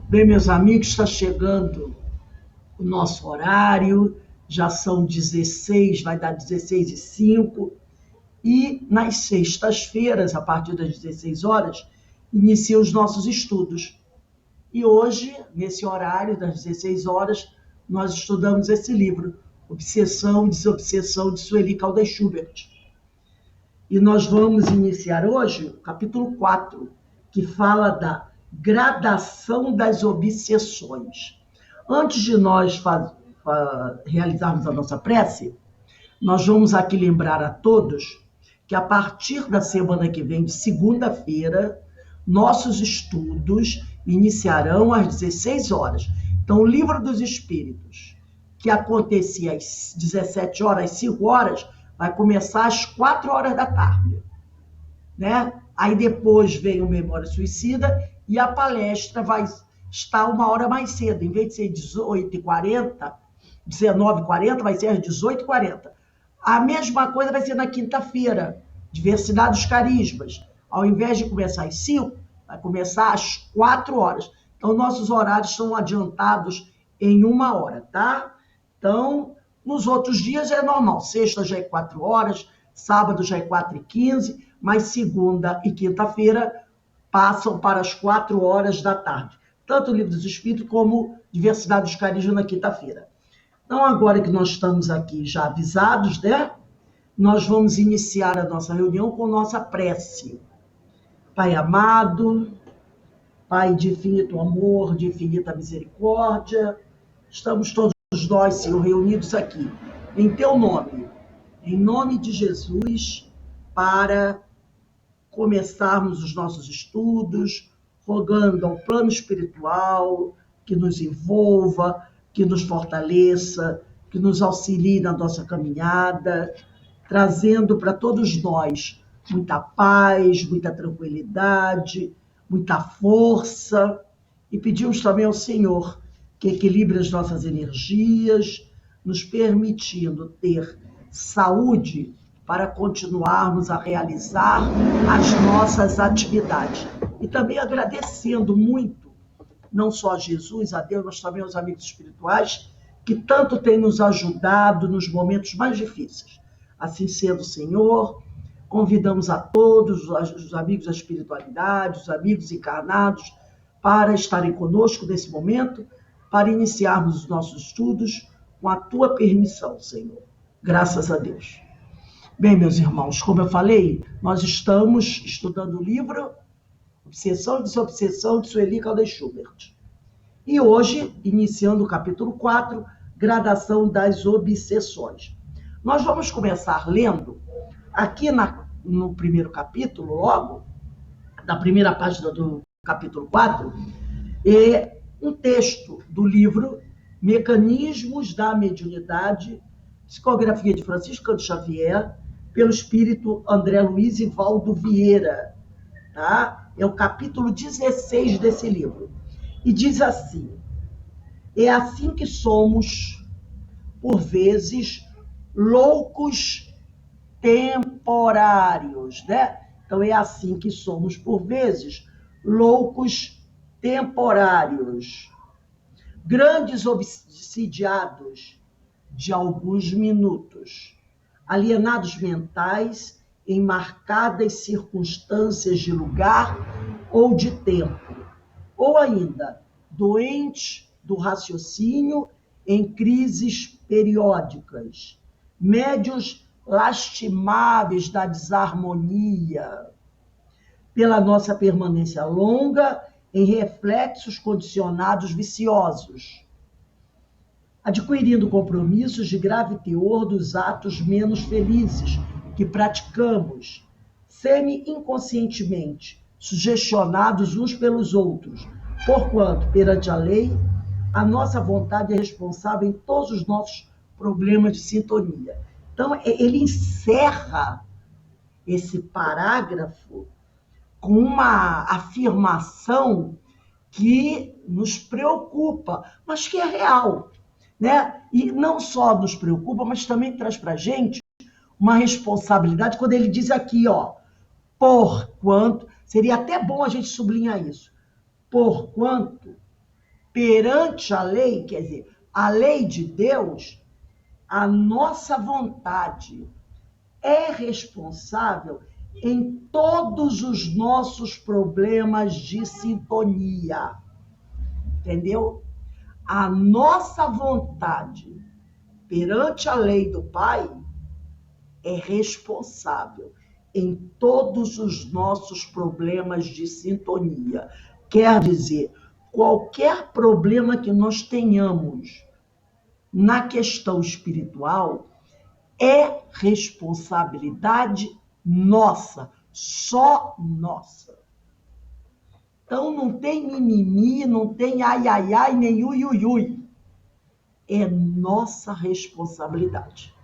Bem, meus amigos, está chegando o nosso horário, já são 16, vai dar 16h05, e nas sextas-feiras, a partir das 16 horas, inicia os nossos estudos. E hoje, nesse horário das 16 horas, nós estudamos esse livro, Obsessão e Desobsessão, de Sueli Caldas Schubert. E nós vamos iniciar hoje o capítulo 4, que fala da gradação das obsessões. Antes de nós realizarmos a nossa prece, nós vamos aqui lembrar a todos que a partir da semana que vem, de segunda-feira, nossos estudos iniciarão às 16 horas. Então, o Livro dos Espíritos, que acontecia às 17 horas, às 5 horas, vai começar às 4 horas da tarde, né? Aí depois vem o Memória Suicida e a palestra vai estar uma hora mais cedo. Em vez de ser 18h40, 19h40, vai ser às 18h40. A mesma coisa vai ser na quinta-feira, Diversidade dos Carismas. Ao invés de começar às 5, vai começar às 4 horas. Então, nossos horários estão adiantados em 1 hora, tá? Então, nos outros dias é normal. Sexta já é 4 horas, sábado já é 4h15, mas segunda e quinta-feira passam para as 4 horas da tarde. Tanto o Livro dos Espíritos como Diversidade dos Carismas na quinta-feira. Então, agora que nós estamos aqui já avisados, né? Nós vamos iniciar a nossa reunião com nossa prece. Pai amado, Pai de infinito amor, de infinita misericórdia, estamos todos nós, Senhor, reunidos aqui, em Teu nome, em nome de Jesus, para começarmos os nossos estudos, rogando ao plano espiritual que nos envolva, que nos fortaleça, que nos auxilie na nossa caminhada, trazendo para todos nós muita paz, muita tranquilidade, muita força, e pedimos também ao Senhor que equilibre as nossas energias, nos permitindo ter saúde para continuarmos a realizar as nossas atividades. E também agradecendo muito, não só a Jesus, a Deus, mas também aos amigos espirituais, que tanto têm nos ajudado nos momentos mais difíceis. Assim sendo, Senhor, convidamos a todos os amigos da espiritualidade, os amigos encarnados, para estarem conosco nesse momento, para iniciarmos os nossos estudos com a Tua permissão, Senhor. Graças a Deus. Bem, meus irmãos, como eu falei, nós estamos estudando o livro Obsessão e Desobsessão, de Sueli Caldas Schubert. E hoje, iniciando o capítulo 4, Gradação das Obsessões. Nós vamos começar lendo, aqui no primeiro capítulo, logo, na primeira página do capítulo 4, um texto do livro Mecanismos da Mediunidade, psicografia de Francisco Cândido Xavier, pelo espírito André Luiz e Valdo Vieira, tá? É o capítulo 16 desse livro. E diz assim: é assim que somos, por vezes, loucos temporários, né? Então, é assim que somos, por vezes, loucos temporários, grandes obsidiados de alguns minutos, alienados mentais em marcadas circunstâncias de lugar ou de tempo, ou ainda doentes do raciocínio em crises periódicas, médios lastimáveis da desarmonia, pela nossa permanência longa em reflexos condicionados viciosos, adquirindo compromissos de grave teor dos atos menos felizes que praticamos, semi-inconscientemente, sugestionados uns pelos outros, porquanto, perante a lei, a nossa vontade é responsável em todos os nossos problemas de sintonia. Então, ele encerra esse parágrafo com uma afirmação que nos preocupa, mas que é real, né? E não só nos preocupa, mas também traz para a gente uma responsabilidade, quando ele diz aqui, ó, porquanto, seria até bom a gente sublinhar isso, porquanto perante a lei, quer dizer, a lei de Deus, a nossa vontade é responsável em todos os nossos problemas de sintonia. Entendeu? A nossa vontade perante a lei do Pai é responsável em todos os nossos problemas de sintonia. Quer dizer, qualquer problema que nós tenhamos na questão espiritual é responsabilidade nossa, só nossa. Então não tem mimimi, não tem ai, ai, ai, nem ui, ui, ui. É nossa responsabilidade.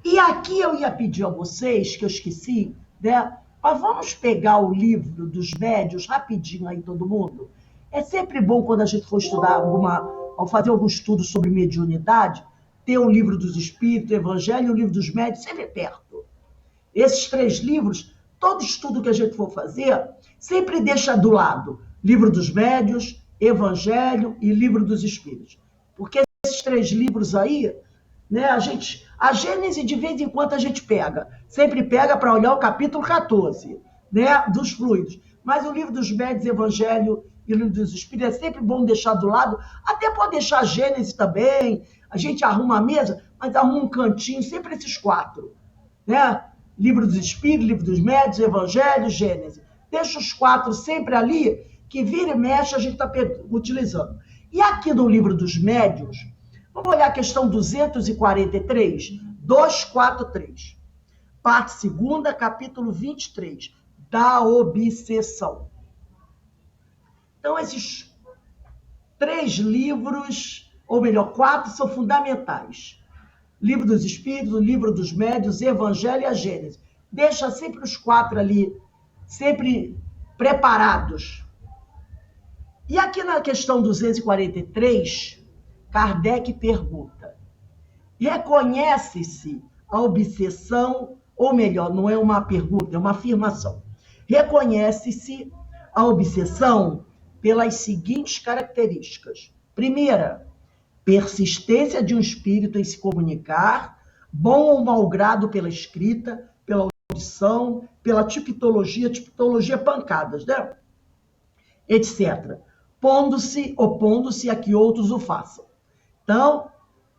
E aqui eu ia pedir a vocês, que eu esqueci, né? Mas vamos pegar o livro dos médiuns rapidinho aí, todo mundo. É sempre bom quando a gente for estudar ao fazer algum estudo sobre mediunidade, ter o livro dos Espíritos, o Evangelho e o livro dos Médiuns sempre perto. Esses 3 livros, todo estudo que a gente for fazer, sempre deixa do lado livro dos Médiuns, Evangelho e livro dos Espíritos. Porque esses 3 livros aí, né, a Gênese de vez em quando a gente pega, sempre pega para olhar o capítulo 14, né, dos fluidos. Mas o livro dos Médiuns, Evangelho e o livro dos Espíritos é sempre bom deixar do lado, até pode deixar a Gênese também, a gente arruma a mesa, mas arruma um cantinho, sempre esses 4, né? Livro dos Espíritos, Livro dos Médiuns, Evangelho, Gênese. Deixa os 4 sempre ali, que vira e mexe a gente está utilizando. E aqui no Livro dos Médiuns, vamos olhar a questão 243, 243. Parte 2ª, capítulo 23, da obsessão. Então, esses 3 livros, ou melhor, 4, são fundamentais. Livro dos Espíritos, Livro dos Médiuns, Evangelho e a Gênese. Deixa sempre os 4 ali, sempre preparados. E aqui na questão 243, Kardec pergunta: reconhece-se a obsessão, ou melhor, não é uma pergunta, é uma afirmação. Reconhece-se a obsessão pelas seguintes características. Primeira, persistência de um espírito em se comunicar, bom ou mau grado pela escrita, pela audição, pela tipologia pancadas, né? Etc. Opondo-se a que outros o façam. Então,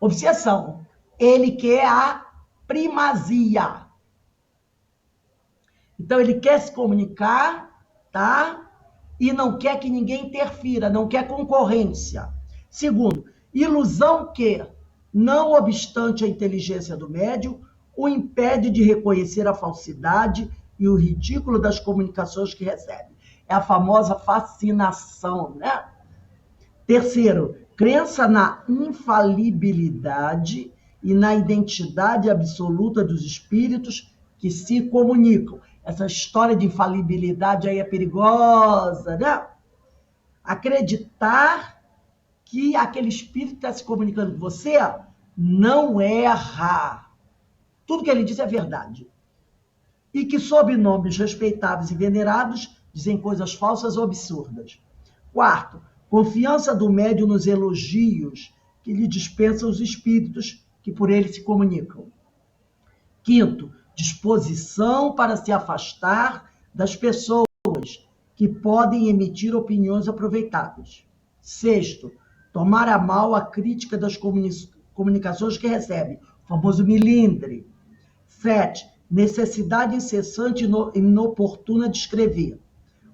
obsessão. Ele quer a primazia. Então, ele quer se comunicar, tá? E não quer que ninguém interfira, não quer concorrência. Segundo, ilusão que, não obstante a inteligência do médium, o impede de reconhecer a falsidade e o ridículo das comunicações que recebe. É a famosa fascinação, né? Terceiro, crença na infalibilidade e na identidade absoluta dos espíritos que se comunicam. Essa história de infalibilidade aí é perigosa, né? Acreditar que aquele espírito que está se comunicando com você não erra. Tudo que ele diz é verdade. E que, sob nomes respeitáveis e venerados, dizem coisas falsas ou absurdas. Quarto, confiança do médium nos elogios que lhe dispensam os espíritos que por ele se comunicam. Quinto, disposição para se afastar das pessoas que podem emitir opiniões aproveitáveis. Sexto, tomar a mal a crítica das comunicações que recebe, o famoso milindre. 7, necessidade incessante e inoportuna de escrever.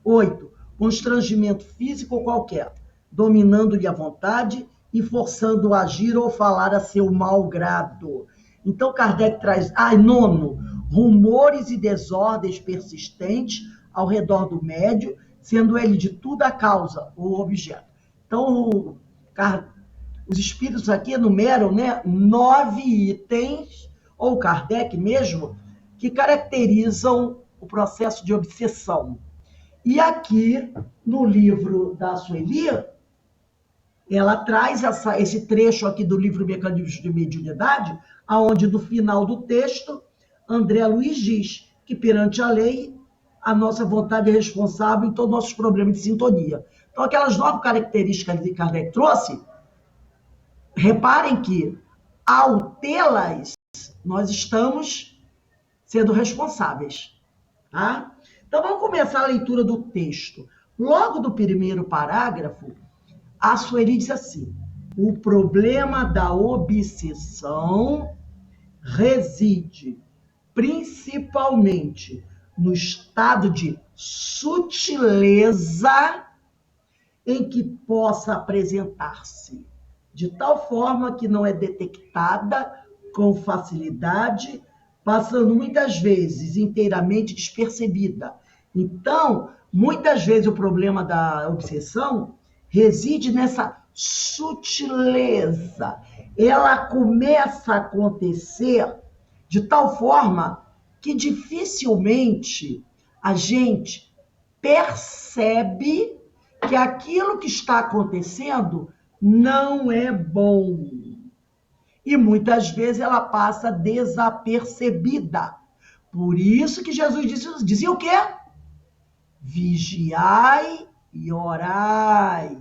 8, constrangimento físico ou qualquer, dominando-lhe a vontade e forçando-o a agir ou falar a seu mau grado. Então, Kardec traz... 9, rumores e desordens persistentes ao redor do médium, sendo ele de tudo a causa ou objeto. Então, os espíritos aqui enumeram, né, 9 itens, ou Kardec mesmo, que caracterizam o processo de obsessão. E aqui, no livro da Sueli, ela traz esse trecho aqui do livro Mecanismos de Mediunidade, onde no final do texto, André Luiz diz que perante a lei, a nossa vontade é responsável em todos os nossos problemas de sintonia. Então, aquelas 9 características que Kardec trouxe, reparem que, ao tê-las, nós estamos sendo responsáveis. Tá? Então, vamos começar a leitura do texto. Logo do primeiro parágrafo, a Sueli diz assim: o problema da obsessão reside principalmente no estado de sutileza em que possa apresentar-se, de tal forma que não é detectada com facilidade, passando muitas vezes inteiramente despercebida. Então, muitas vezes o problema da obsessão reside nessa sutileza. Ela começa a acontecer de tal forma que dificilmente a gente percebe que aquilo que está acontecendo não é bom. E muitas vezes ela passa desapercebida. Por isso que Jesus dizia o quê? Vigiai e orai.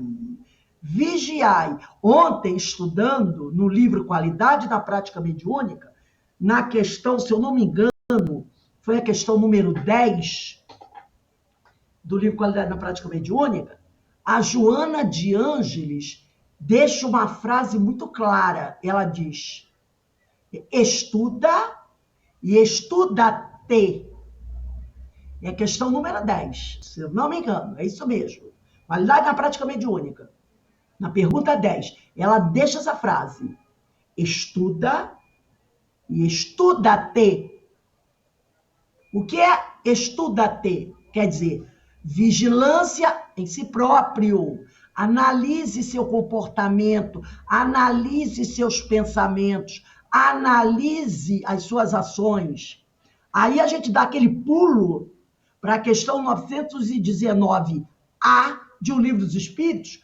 Vigiai. Ontem, estudando no livro Qualidade da Prática Mediúnica, na questão, se eu não me engano, foi a questão número 10 do livro Qualidade da Prática Mediúnica, a Joana de Ângeles deixa uma frase muito clara. Ela diz: estuda e estuda-te. É a questão número 10, se eu não me engano, é isso mesmo. Qualidade da Prática Mediúnica. Na pergunta 10, ela deixa essa frase: estuda e estuda-te. O que é estuda-te? Quer dizer, vigilância em si próprio. Analise seu comportamento, analise seus pensamentos, analise as suas ações. Aí a gente dá aquele pulo para a questão 919A de O Livro dos Espíritos,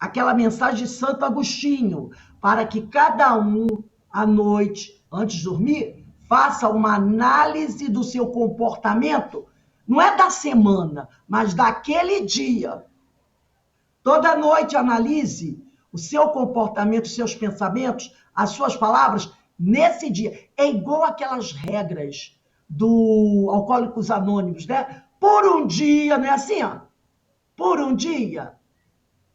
aquela mensagem de Santo Agostinho, para que cada um, à noite, antes de dormir, faça uma análise do seu comportamento, não é da semana, mas daquele dia. Toda noite analise o seu comportamento, os seus pensamentos, as suas palavras, nesse dia. É igual aquelas regras do Alcoólicos Anônimos, né? Por um dia, não é assim? Ó? Por um dia.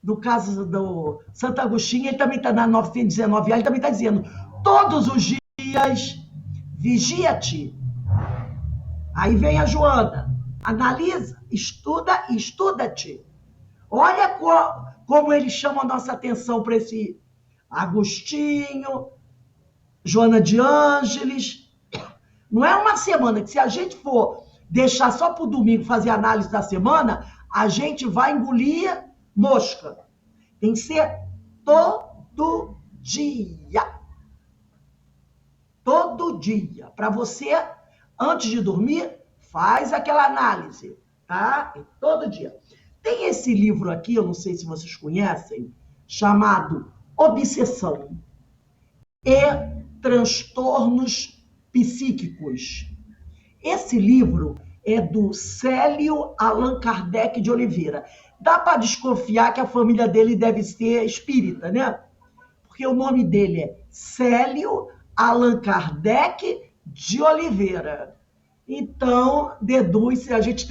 No caso do Santo Agostinho, ele também está na 919, ele também está dizendo, todos os dias, vigia-te. Aí vem a Joana, analisa, estuda e estuda-te. Olha como ele chama a nossa atenção para esse Agostinho, Joana de Ângeles. Não é uma semana, que se a gente for deixar só para o domingo fazer análise da semana, a gente vai engolir mosca. Tem que ser todo dia. Todo dia. Para você, antes de dormir, faz aquela análise, tá? Todo dia. Tem esse livro aqui, eu não sei se vocês conhecem, chamado Obsessão e Transtornos Psíquicos. Esse livro é do Célio Allan Kardec de Oliveira. Dá para desconfiar que a família dele deve ser espírita, né? Porque o nome dele é Célio Allan Kardec de Oliveira. Então, deduz-se a gente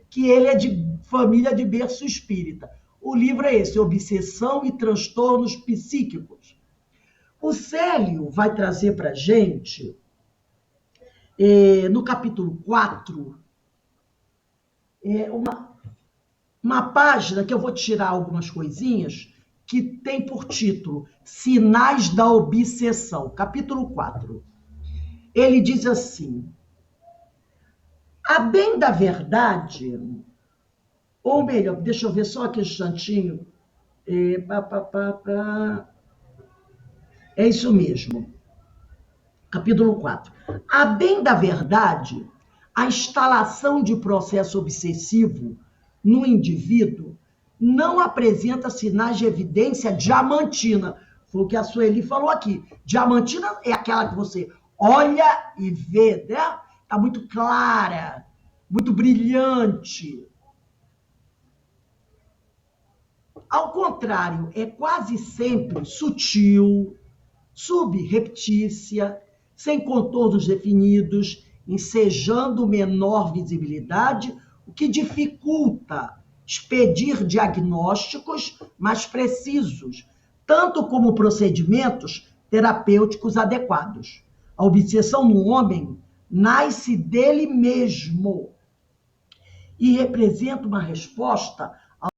que ele é de família de berço espírita. O livro é esse, Obsessão e Transtornos Psíquicos. O Célio vai trazer para a gente, no capítulo 4, uma página que eu vou tirar algumas coisinhas, que tem por título Sinais da Obsessão, capítulo 4. Ele diz assim: a bem da verdade, ou melhor, deixa eu ver só aqui um instantinho, é isso mesmo, capítulo 4. A bem da verdade, a instalação de processo obsessivo no indivíduo não apresenta sinais de evidência diamantina. Foi o que a Sueli falou aqui. Diamantina é aquela que você olha e vê, né? Está muito clara, muito brilhante. Ao contrário, é quase sempre sutil, subreptícia, sem contornos definidos, ensejando menor visibilidade, o que dificulta expedir diagnósticos mais precisos, tanto como procedimentos terapêuticos adequados. A obsessão no homem nasce dele mesmo e representa uma resposta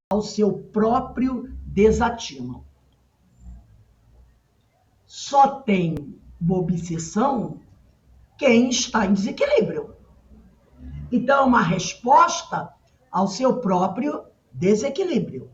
ao seu próprio desatino. Só tem uma obsessão quem está em desequilíbrio. Então, é uma resposta ao seu próprio desequilíbrio.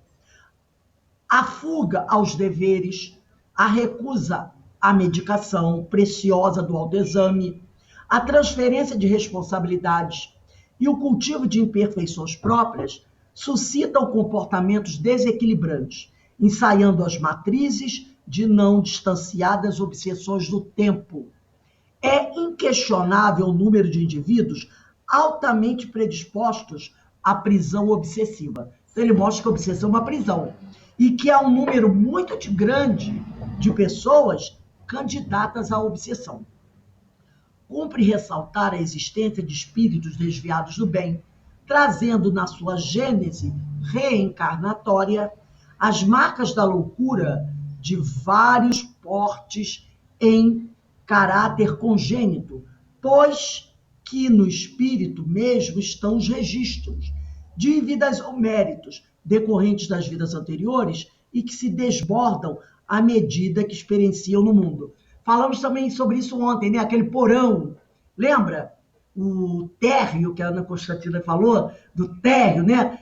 A fuga aos deveres, a recusa à medicação preciosa do autoexame, a transferência de responsabilidades e o cultivo de imperfeições próprias suscitam comportamentos desequilibrantes, ensaiando as matrizes de não distanciadas obsessões do tempo. É inquestionável o número de indivíduos altamente predispostos à prisão obsessiva. Então, ele mostra que a obsessão é uma prisão e que há um número muito grande de pessoas candidatas à obsessão. Cumpre ressaltar a existência de espíritos desviados do bem, trazendo na sua gênese reencarnatória as marcas da loucura de vários portes em caráter congênito, pois que no espírito mesmo estão os registros, dívidas ou méritos decorrentes das vidas anteriores e que se desbordam à medida que experienciam no mundo. Falamos também sobre isso ontem, né? Aquele porão, lembra? O térreo, que a Ana Constantina falou, do térreo, né?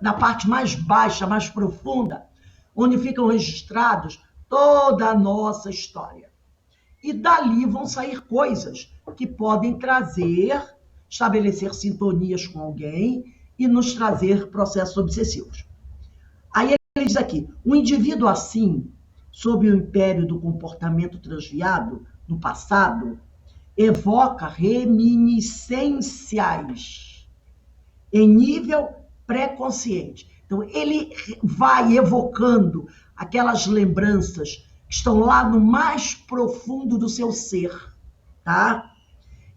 Da parte mais baixa, mais profunda, onde ficam registrados toda a nossa história. E dali vão sair coisas que podem estabelecer sintonias com alguém e nos trazer processos obsessivos. Aí ele diz aqui, o indivíduo assim, sob o império do comportamento transviado no passado, evoca reminiscências em nível pré-consciente. Então, ele vai evocando aquelas lembranças que estão lá no mais profundo do seu ser, tá?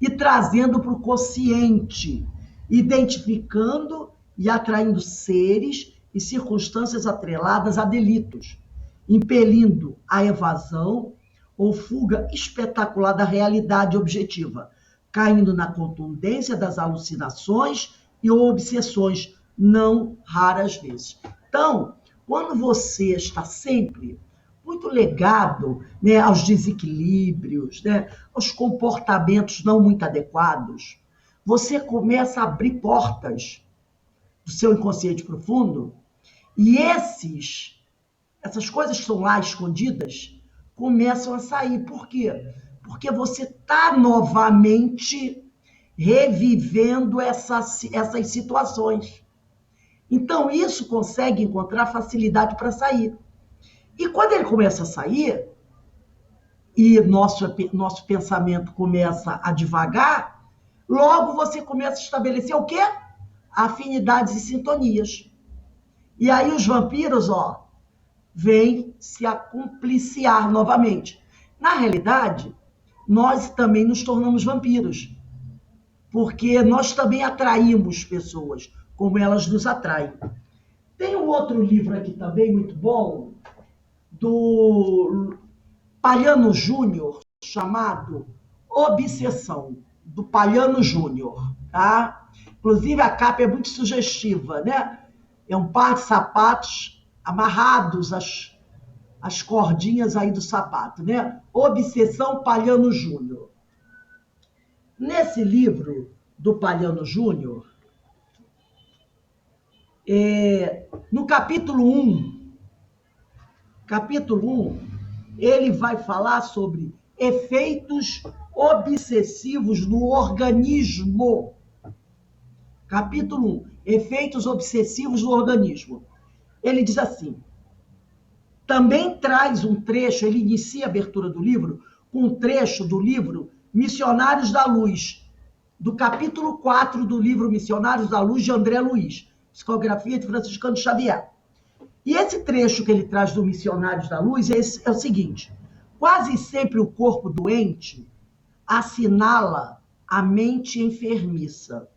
E trazendo para o consciente, identificando e atraindo seres e circunstâncias atreladas a delitos, impelindo a evasão ou fuga espetacular da realidade objetiva, caindo na contundência das alucinações e obsessões, não raras vezes. Então, quando você está sempre muito ligado, né, aos desequilíbrios, né, aos comportamentos não muito adequados, você começa a abrir portas do seu inconsciente profundo e essas coisas que estão lá escondidas começam a sair. Por quê? Porque você está novamente revivendo essas situações. Então, isso consegue encontrar facilidade para sair. E quando ele começa a sair, e nosso pensamento começa a divagar, logo você começa a estabelecer o quê? Afinidades e sintonias. E aí os vampiros, vêm se acumpliciar novamente. Na realidade, nós também nos tornamos vampiros, porque nós também atraímos pessoas, como elas nos atraem. Tem um outro livro aqui também muito bom, do Palhano Júnior, chamado Obsessão, do Palhano Júnior, tá? Inclusive a capa é muito sugestiva, né? É um par de sapatos amarrados às cordinhas aí do sapato, né? Obsessão, Palhano Júnior. Nesse livro do Palhano Júnior, no capítulo 1, ele vai falar sobre efeitos obsessivos no organismo. Capítulo 1, efeitos obsessivos no organismo. Ele diz assim, também traz um trecho, ele inicia a abertura do livro com um trecho do livro Missionários da Luz, do capítulo 4 do livro Missionários da Luz, de André Luiz, psicografia de Franciscano Xavier. E esse trecho que ele traz do Missionários da Luz é o seguinte: quase sempre o corpo doente assinala a mente enfermiça.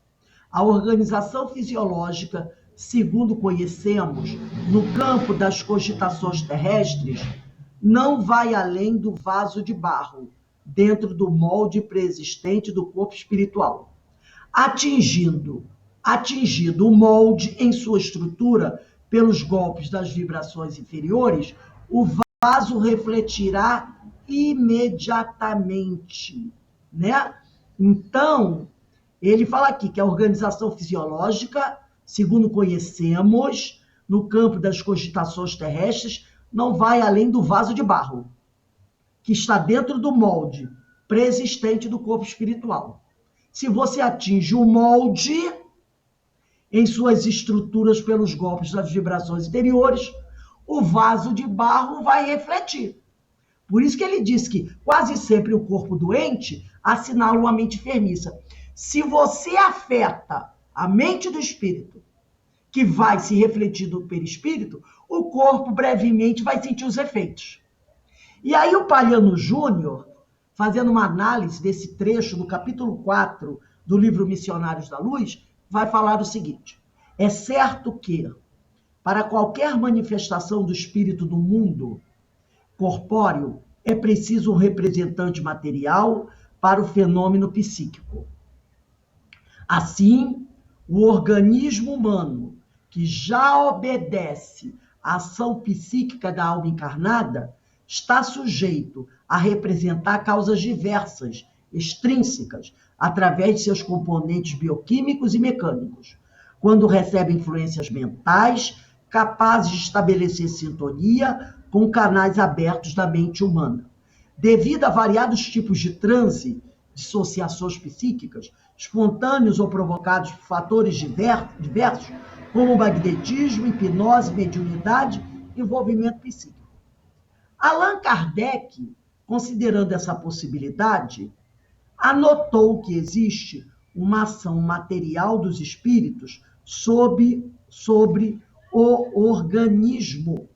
A organização fisiológica, segundo conhecemos, no campo das cogitações terrestres, não vai além do vaso de barro, dentro do molde preexistente do corpo espiritual. Atingido o molde em sua estrutura pelos golpes das vibrações inferiores, o vaso refletirá imediatamente, né? Então, ele fala aqui que a organização fisiológica, segundo conhecemos, no campo das cogitações terrestres, não vai além do vaso de barro, que está dentro do molde preexistente do corpo espiritual. Se você atinge o molde em suas estruturas pelos golpes das vibrações interiores, o vaso de barro vai refletir. Por isso que ele diz que quase sempre o corpo doente assinala uma mente enfermiça. Se você afeta a mente do espírito, que vai se refletir do perispírito, o corpo brevemente vai sentir os efeitos. E aí o Palhano Júnior, fazendo uma análise desse trecho do capítulo 4 do livro Missionários da Luz, vai falar o seguinte: é certo que, para qualquer manifestação do espírito do mundo corpóreo, é preciso um representante material para o fenômeno psíquico. Assim, o organismo humano, que já obedece à ação psíquica da alma encarnada, está sujeito a representar causas diversas, extrínsecas, através de seus componentes bioquímicos e mecânicos, quando recebe influências mentais capazes de estabelecer sintonia com canais abertos da mente humana. Devido a variados tipos de transe, dissociações psíquicas, espontâneos ou provocados por fatores diversos, como magnetismo, hipnose, mediunidade, envolvimento psíquico. Allan Kardec, considerando essa possibilidade, anotou que existe uma ação material dos espíritos sobre o organismo.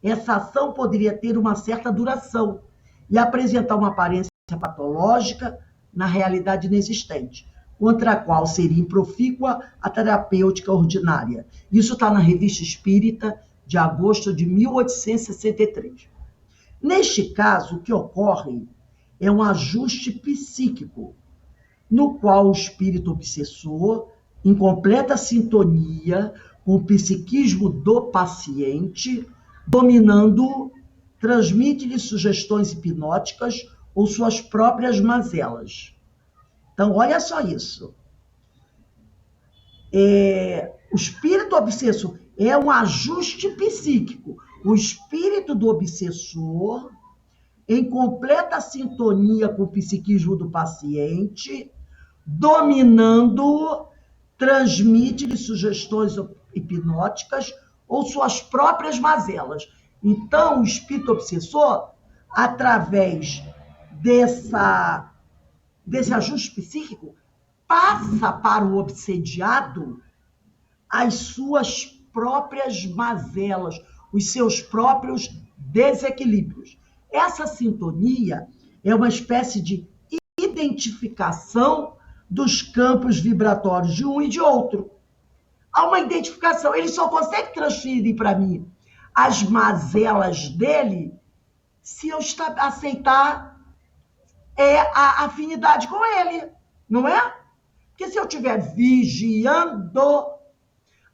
Essa ação poderia ter uma certa duração e apresentar uma aparência patológica na realidade inexistente, contra a qual seria improfícua a terapêutica ordinária. Isso está na Revista Espírita, de agosto de 1863. Neste caso, o que ocorre é um ajuste psíquico, no qual o espírito obsessor, em completa sintonia com o psiquismo do paciente, dominando-o, transmite-lhe sugestões hipnóticas ou suas próprias mazelas. Então, olha só isso. O espírito obsessor é um ajuste psíquico. O espírito do obsessor, em completa sintonia com o psiquismo do paciente, dominando-o, transmite-lhe sugestões hipnóticas ou suas próprias mazelas. Então, o espírito obsessor, através desse ajuste psíquico, passa para o obsediado as suas próprias mazelas, os seus próprios desequilíbrios. Essa sintonia é uma espécie de identificação dos campos vibratórios de um e de outro. Há uma identificação. Ele só consegue transferir para mim as mazelas dele se eu aceitar a afinidade com ele, não é? Porque se eu estiver vigiando,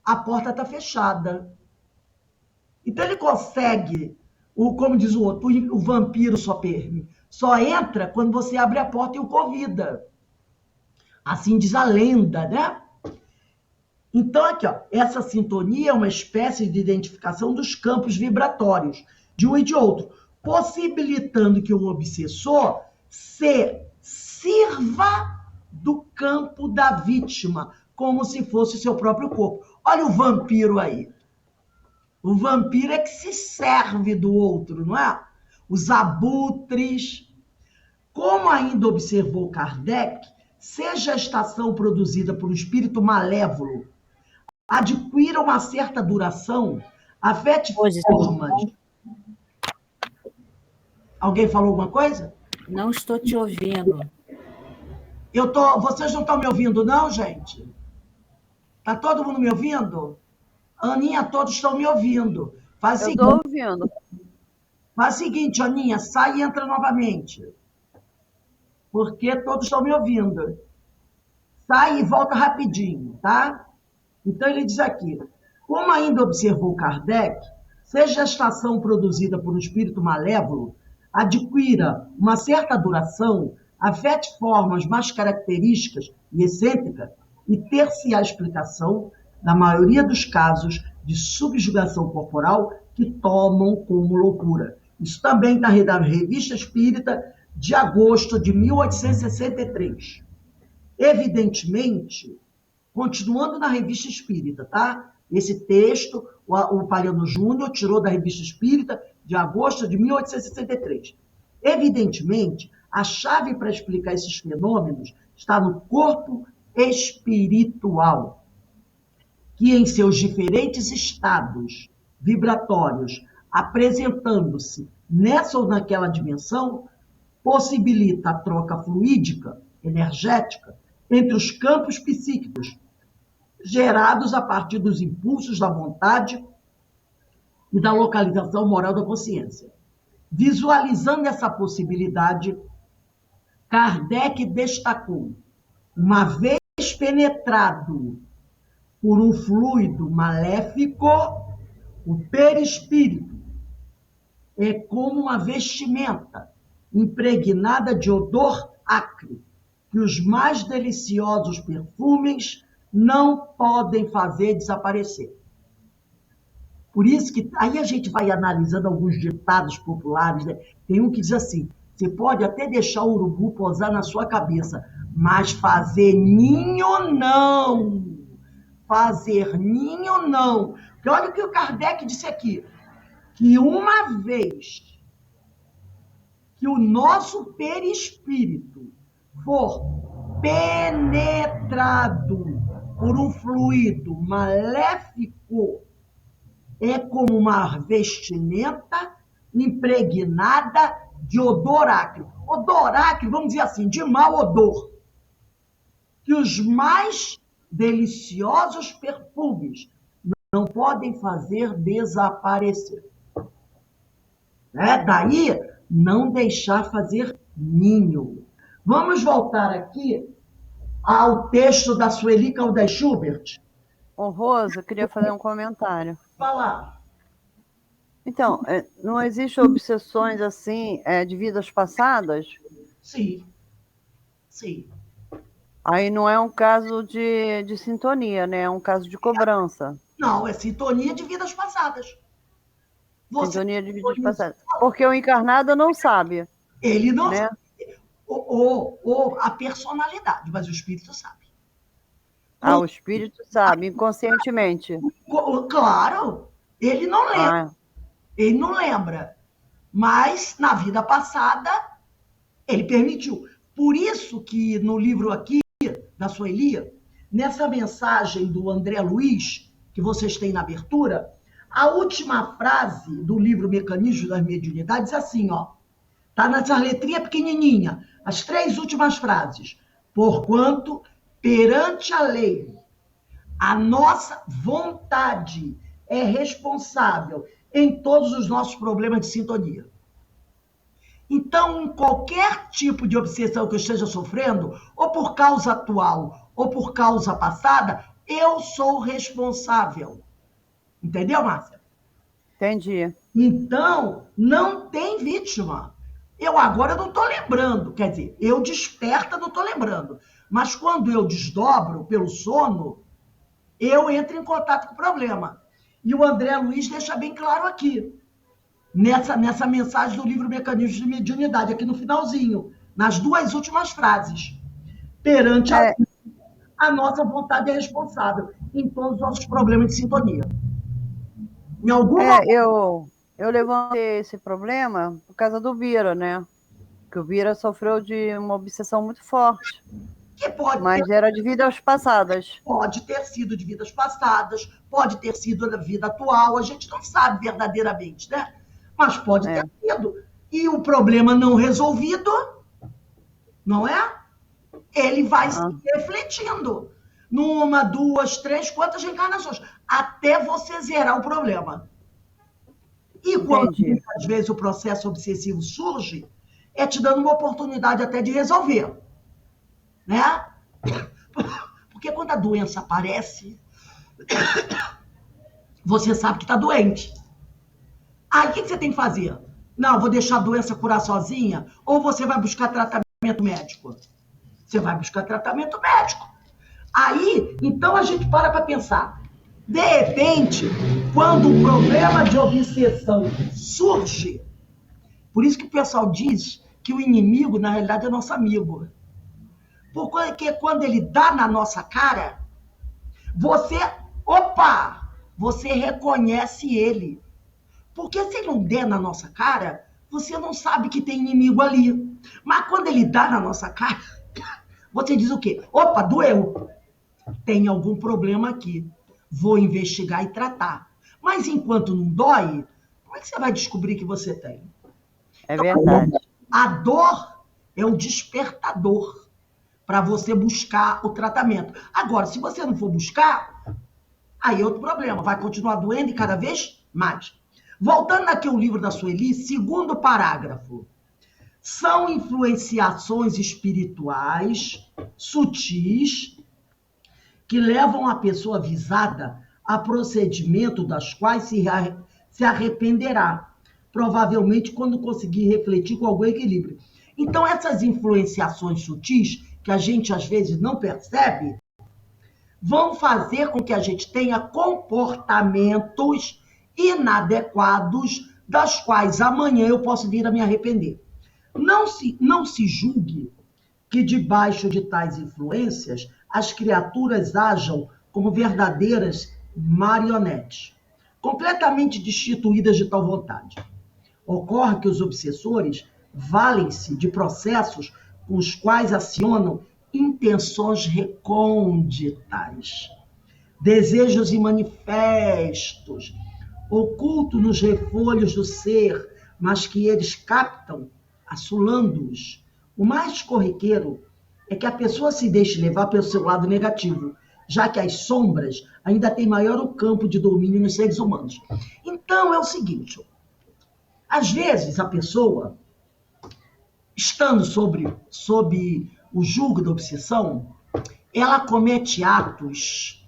a porta está fechada. Então ele consegue, como diz o outro, o vampiro só entra quando você abre a porta e o convida. Assim diz a lenda, né? Então aqui, ó, essa sintonia é uma espécie de identificação dos campos vibratórios de um e de outro, possibilitando que o obsessor se sirva do campo da vítima, como se fosse o seu próprio corpo. Olha o vampiro aí. O vampiro é que se serve do outro, não é? Os abutres. Como ainda observou Kardec, seja a estação produzida por um espírito malévolo, adquira uma certa duração, Afete Hoje, formas. Alguém falou alguma coisa? não estou te ouvindo. Vocês não estão me ouvindo, não, gente? Tá todo mundo me ouvindo? Aninha, todos estão me ouvindo. Eu estou ouvindo. Faz o seguinte, Aninha, sai e entra novamente. Porque todos estão me ouvindo. Sai e volta rapidinho, tá? Então ele diz aqui, como ainda observou Kardec, seja a estação produzida por um espírito malévolo, adquira uma certa duração, afete formas mais características e excêntricas, e ter-se a explicação, na maioria dos casos, de subjugação corporal que tomam como loucura. Isso também está na Revista Espírita de agosto de 1863. Evidentemente, continuando na Revista Espírita, tá? Esse texto, o Palhano Júnior tirou da Revista Espírita de agosto de 1863. Evidentemente, a chave para explicar esses fenômenos está no corpo espiritual, que em seus diferentes estados vibratórios, apresentando-se nessa ou naquela dimensão, possibilita a troca fluídica, energética, entre os campos psíquicos, gerados a partir dos impulsos da vontade e da localização moral da consciência. Visualizando essa possibilidade, Kardec destacou, uma vez penetrado por um fluido maléfico, o perispírito é como uma vestimenta impregnada de odor acre, que os mais deliciosos perfumes não podem fazer desaparecer. Por isso que aí a gente vai analisando alguns ditados populares, né? Tem um que diz assim, você pode até deixar o urubu pousar na sua cabeça, mas fazer ninho não. Fazer ninho não. Porque olha o que o Kardec disse aqui, que uma vez que o nosso perispírito for penetrado por um fluido maléfico, é como uma vestimenta impregnada de odor acre. Odor acre, vamos dizer assim, de mau odor. Que os mais deliciosos perfumes não podem fazer desaparecer. Daí, não deixar fazer ninho. Vamos voltar aqui ao texto da Sueli Caldas Schubert. Ô, Rosa, eu queria fazer um comentário. Falar. Então, não existem obsessões assim de vidas passadas? Sim. Sim. Aí não é um caso de sintonia, né? É um caso de cobrança. Não, é sintonia de vidas passadas. Sintonia de vidas passadas. Porque o encarnado não sabe. Ele não né? sabe. Ou a personalidade, mas o espírito sabe. O espírito sabe, inconscientemente. Claro, ele não lembra. Ele não lembra. Mas, na vida passada, ele permitiu. Por isso que no livro aqui, da Sueli, nessa mensagem do André Luiz, que vocês têm na abertura, a última frase do livro Mecanismos da Mediunidade diz assim, ó, tá nessa letrinha pequenininha, as 3 últimas frases. Porquanto, perante a lei, a nossa vontade é responsável em todos os nossos problemas de sintonia. Então, em qualquer tipo de obsessão que eu esteja sofrendo, ou por causa atual, ou por causa passada, eu sou responsável. Entendeu, Márcia? Entendi. Então, não tem vítima. Eu agora não estou lembrando, quer dizer, eu desperta, não estou lembrando. Mas quando eu desdobro pelo sono, eu entro em contato com o problema. E o André Luiz deixa bem claro aqui, nessa mensagem do livro Mecanismos de Mediunidade, aqui no finalzinho, nas 2 últimas frases. Perante a nossa vontade é responsável em todos os nossos problemas de sintonia. Em algum eu levantei esse problema por causa do Bira, né? Que o Bira sofreu de uma obsessão muito forte. Que pode Mas era de vidas passadas. Pode ter sido de vidas passadas, pode ter sido da vida atual, a gente não sabe verdadeiramente, né? Mas pode ter sido. E o problema não resolvido, não é? Ele vai se refletindo numa, duas, três, quantas reencarnações, até você zerar o problema. E quando, às vezes, o processo obsessivo surge, é te dando uma oportunidade até de resolver, né? Porque quando a doença aparece, você sabe que está doente. Aí o que você tem que fazer? Não, vou deixar a doença curar sozinha? Ou você vai buscar tratamento médico? Você vai buscar tratamento médico. Aí, então a gente para pensar. De repente, quando o problema de obsessão surge, por isso que o pessoal diz que o inimigo, na realidade, é nosso amigo. Porque quando ele dá na nossa cara, você reconhece ele. Porque se ele não der na nossa cara, você não sabe que tem inimigo ali. Mas quando ele dá na nossa cara, você diz o quê? Opa, doeu. Tem algum problema aqui. Vou investigar e tratar. Mas enquanto não dói, como é que você vai descobrir que você tem? É verdade. Então, a dor é o despertador para você buscar o tratamento. Agora, se você não for buscar, aí é outro problema. Vai continuar doendo e cada vez mais. Voltando aqui ao livro da Sueli, segundo parágrafo. São influenciações espirituais sutis que levam a pessoa visada a procedimento das quais se arrependerá, provavelmente quando conseguir refletir com algum equilíbrio. Então, essas influenciações sutis, que a gente às vezes não percebe, vão fazer com que a gente tenha comportamentos inadequados, das quais amanhã eu posso vir a me arrepender. Não se julgue que debaixo de tais influências as criaturas ajam como verdadeiras marionetes, completamente destituídas de tal vontade. Ocorre que os obsessores valem-se de processos com os quais acionam intenções recônditas, desejos imanifestos, ocultos nos refolhos do ser, mas que eles captam, assolando-os. O mais corriqueiro é que a pessoa se deixe levar pelo seu lado negativo, já que as sombras ainda têm maior o campo de domínio nos seres humanos. Então, é o seguinte, às vezes a pessoa, estando sob o jugo da obsessão, ela comete atos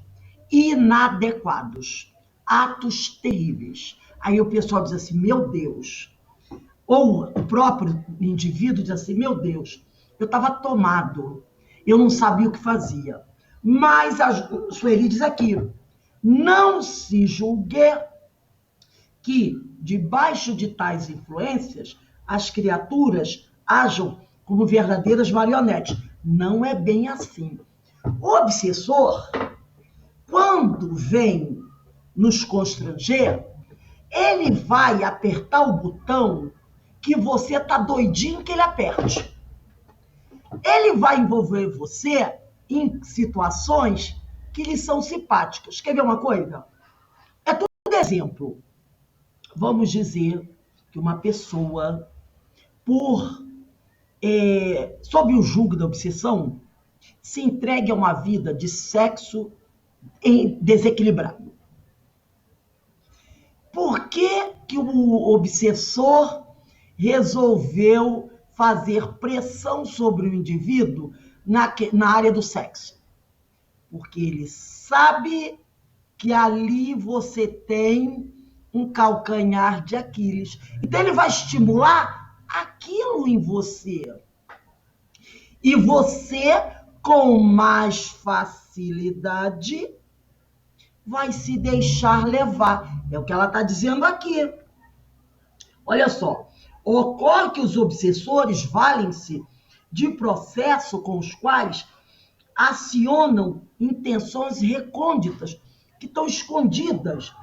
inadequados, atos terríveis. Aí o pessoal diz assim, meu Deus. Ou o próprio indivíduo diz assim, meu Deus, eu estava tomado, eu não sabia o que fazia. Mas a Sueli diz aqui, não se julgue que, debaixo de tais influências, as criaturas ajam como verdadeiras marionetes. Não é bem assim. O obsessor, quando vem nos constranger, ele vai apertar o botão que você está doidinho que ele aperte. Ele vai envolver você em situações que lhe são simpáticas. Quer ver uma coisa? É tudo exemplo. Vamos dizer que uma pessoa, sob o jugo da obsessão, se entregue a uma vida de sexo desequilibrado. Por que o obsessor resolveu fazer pressão sobre o indivíduo na área do sexo? Porque ele sabe que ali você tem um calcanhar de Aquiles. Então ele vai estimular aquilo em você. E você, com mais facilidade, vai se deixar levar. É o que ela está dizendo aqui. Olha só. Ocorre que os obsessores valem-se de processo com os quais acionam intenções recônditas, que estão escondidas,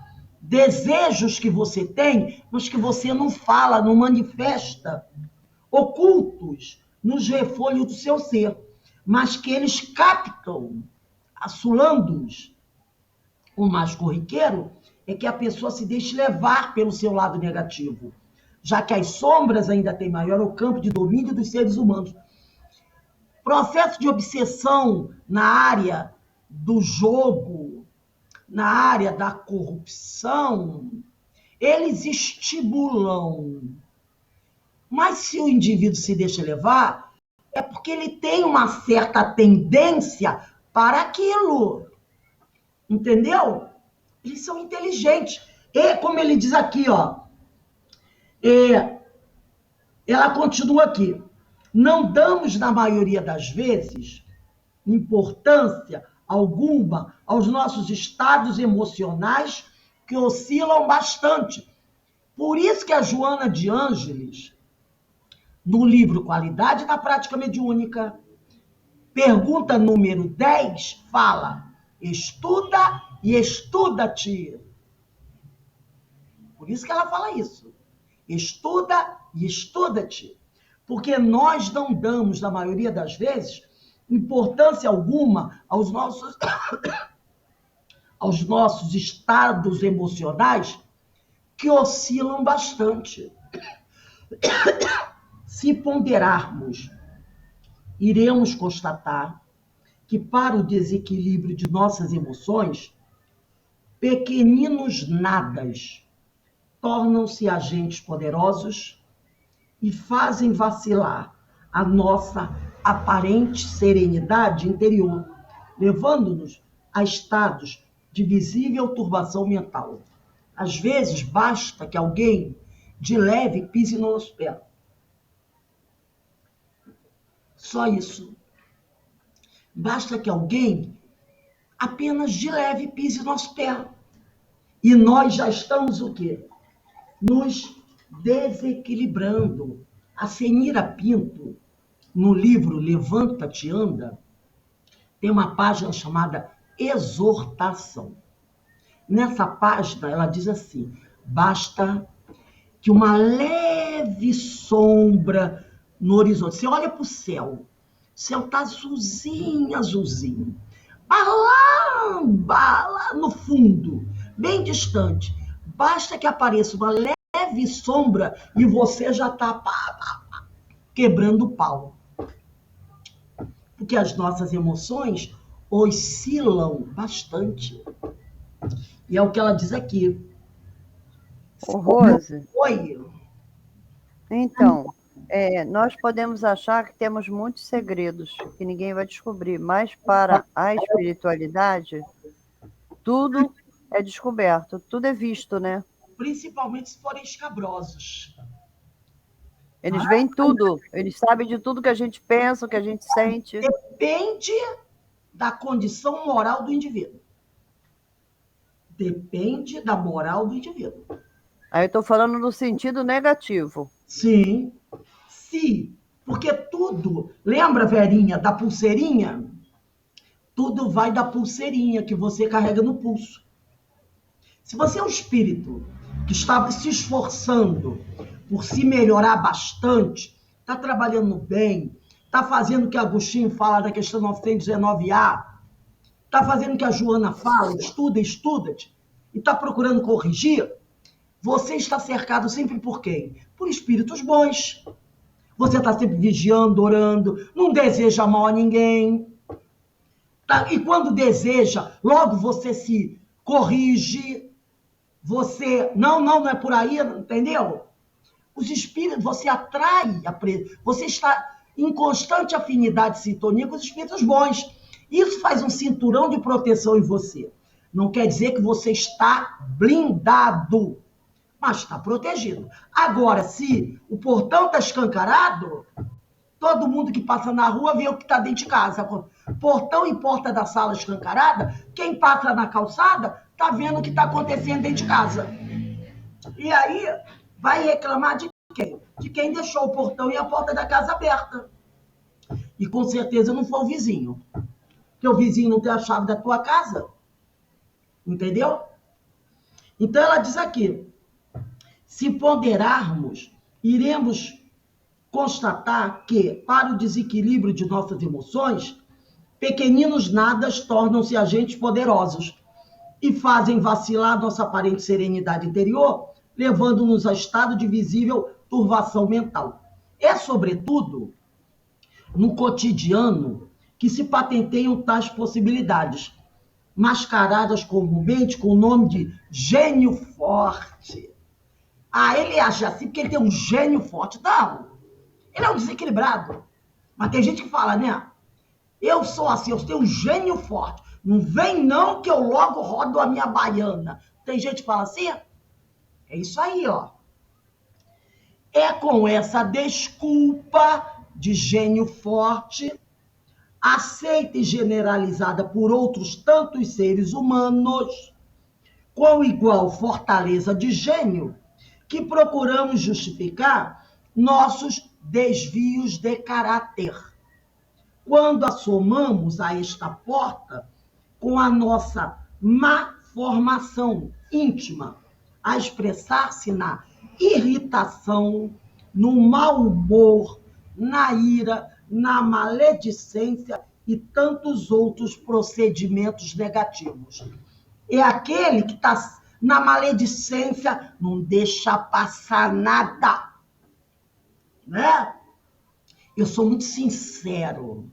desejos que você tem, mas que você não fala, não manifesta, ocultos nos refolhos do seu ser. mas que eles captam, assolando-os. O mais corriqueiro é que a pessoa se deixe levar pelo seu lado negativo, já que as sombras ainda têm maior o campo de domínio dos seres humanos. Processo de obsessão na área do jogo, na área da corrupção, eles estimulam. Mas se o indivíduo se deixa levar, é porque ele tem uma certa tendência para aquilo. Entendeu? Eles são inteligentes. E, como ele diz aqui, ó, ela continua aqui. Não damos, na maioria das vezes, importância alguma aos nossos estados emocionais que oscilam bastante. Por isso que a Joana de Ângeles, no livro Qualidade na Prática Mediúnica, pergunta número 10, fala: estuda e estuda-te. Por isso que ela fala isso. Estuda e estuda-te. Porque nós não damos, na maioria das vezes, importância alguma aos nossos estados emocionais que oscilam bastante. Se ponderarmos, iremos constatar que, para o desequilíbrio de nossas emoções, pequeninos nadas tornam-se agentes poderosos e fazem vacilar a nossa aparente serenidade interior, levando-nos a estados de visível turbação mental. Às vezes, basta que alguém de leve pise no nosso pé. Só isso. Basta que alguém apenas de leve pise no nosso pé. E nós já estamos o quê? Nos desequilibrando. A Senira Pinto, no livro Levanta-te Anda, tem uma página chamada Exortação. Nessa página, ela diz assim: basta que uma leve sombra no horizonte. Você olha para o céu está azulzinho, azulzinho. Lá no fundo, bem distante, basta que apareça uma leve sombra e você já está quebrando o pau. Porque as nossas emoções oscilam bastante. E é o que ela diz aqui. Ô, Rose. Oi. Então, nós podemos achar que temos muitos segredos que ninguém vai descobrir, mas para a espiritualidade, tudo é descoberto, tudo é visto, né? Principalmente se forem escabrosos. Eles veem tudo, eles sabem de tudo que a gente pensa, o que a gente sente. Depende da condição moral do indivíduo. Depende da moral do indivíduo. Aí eu estou falando no sentido negativo. Sim. Sim. Porque tudo... Lembra, Verinha, da pulseirinha? Tudo vai da pulseirinha que você carrega no pulso. Se você é um espírito que está se esforçando por se melhorar bastante, está trabalhando bem, está fazendo o que Agostinho fala da questão 919A, está fazendo o que a Joana fala, estuda-te, e está procurando corrigir, você está cercado sempre por quem? Por espíritos bons. Você está sempre vigiando, orando, não deseja mal a ninguém. Tá? E quando deseja, logo você se corrige, você... Não é por aí, entendeu? Os espíritos, você atrai, você está em constante afinidade e sintonia com os espíritos bons. Isso faz um cinturão de proteção em você. Não quer dizer que você está blindado, mas está protegido. Agora, se o portão está escancarado, todo mundo que passa na rua vê o que está dentro de casa. Portão e porta da sala escancarada, quem passa na calçada está vendo o que está acontecendo dentro de casa. E aí vai reclamar de quem? De quem deixou o portão e a porta da casa aberta. E com certeza não foi o vizinho. Porque o vizinho não tem a chave da tua casa. Entendeu? Então ela diz aqui: se ponderarmos, iremos constatar que, para o desequilíbrio de nossas emoções, pequeninos nadas tornam-se agentes poderosos e fazem vacilar nossa aparente serenidade interior, levando-nos a estado de visível turvação mental. É, sobretudo, no cotidiano que se patenteiam tais possibilidades, mascaradas comumente com o nome de gênio forte. Ah, ele acha assim porque ele tem um gênio forte. Não, ele é um desequilibrado. Mas tem gente que fala, né? Eu sou assim, eu tenho um gênio forte. Não vem não que eu logo rodo a minha baiana. Tem gente que fala assim? É isso aí, ó. É com essa desculpa de gênio forte, aceita e generalizada por outros tantos seres humanos, com igual fortaleza de gênio, que procuramos justificar nossos desvios de caráter. Quando assomamos a esta porta com a nossa má formação íntima, a expressar-se na irritação, no mau humor, na ira, na maledicência e tantos outros procedimentos negativos. É aquele que está na maledicência, não deixa passar nada, né? Eu sou muito sincero,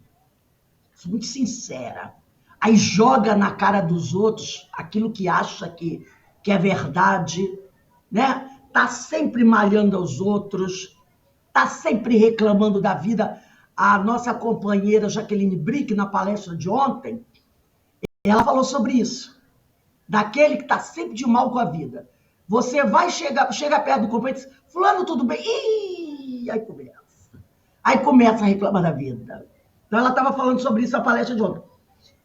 sou muito sincera. Aí joga na cara dos outros aquilo que acha que é verdade, né? Tá sempre malhando aos outros, tá sempre reclamando da vida. A nossa companheira Jaqueline Brick, na palestra de ontem, ela falou sobre isso. Daquele que tá sempre de mal com a vida. Você vai chega perto do companheiro e diz, fulano, tudo bem? Ih, aí começa. Aí começa a reclamar da vida. Então, ela estava falando sobre isso na palestra de ontem.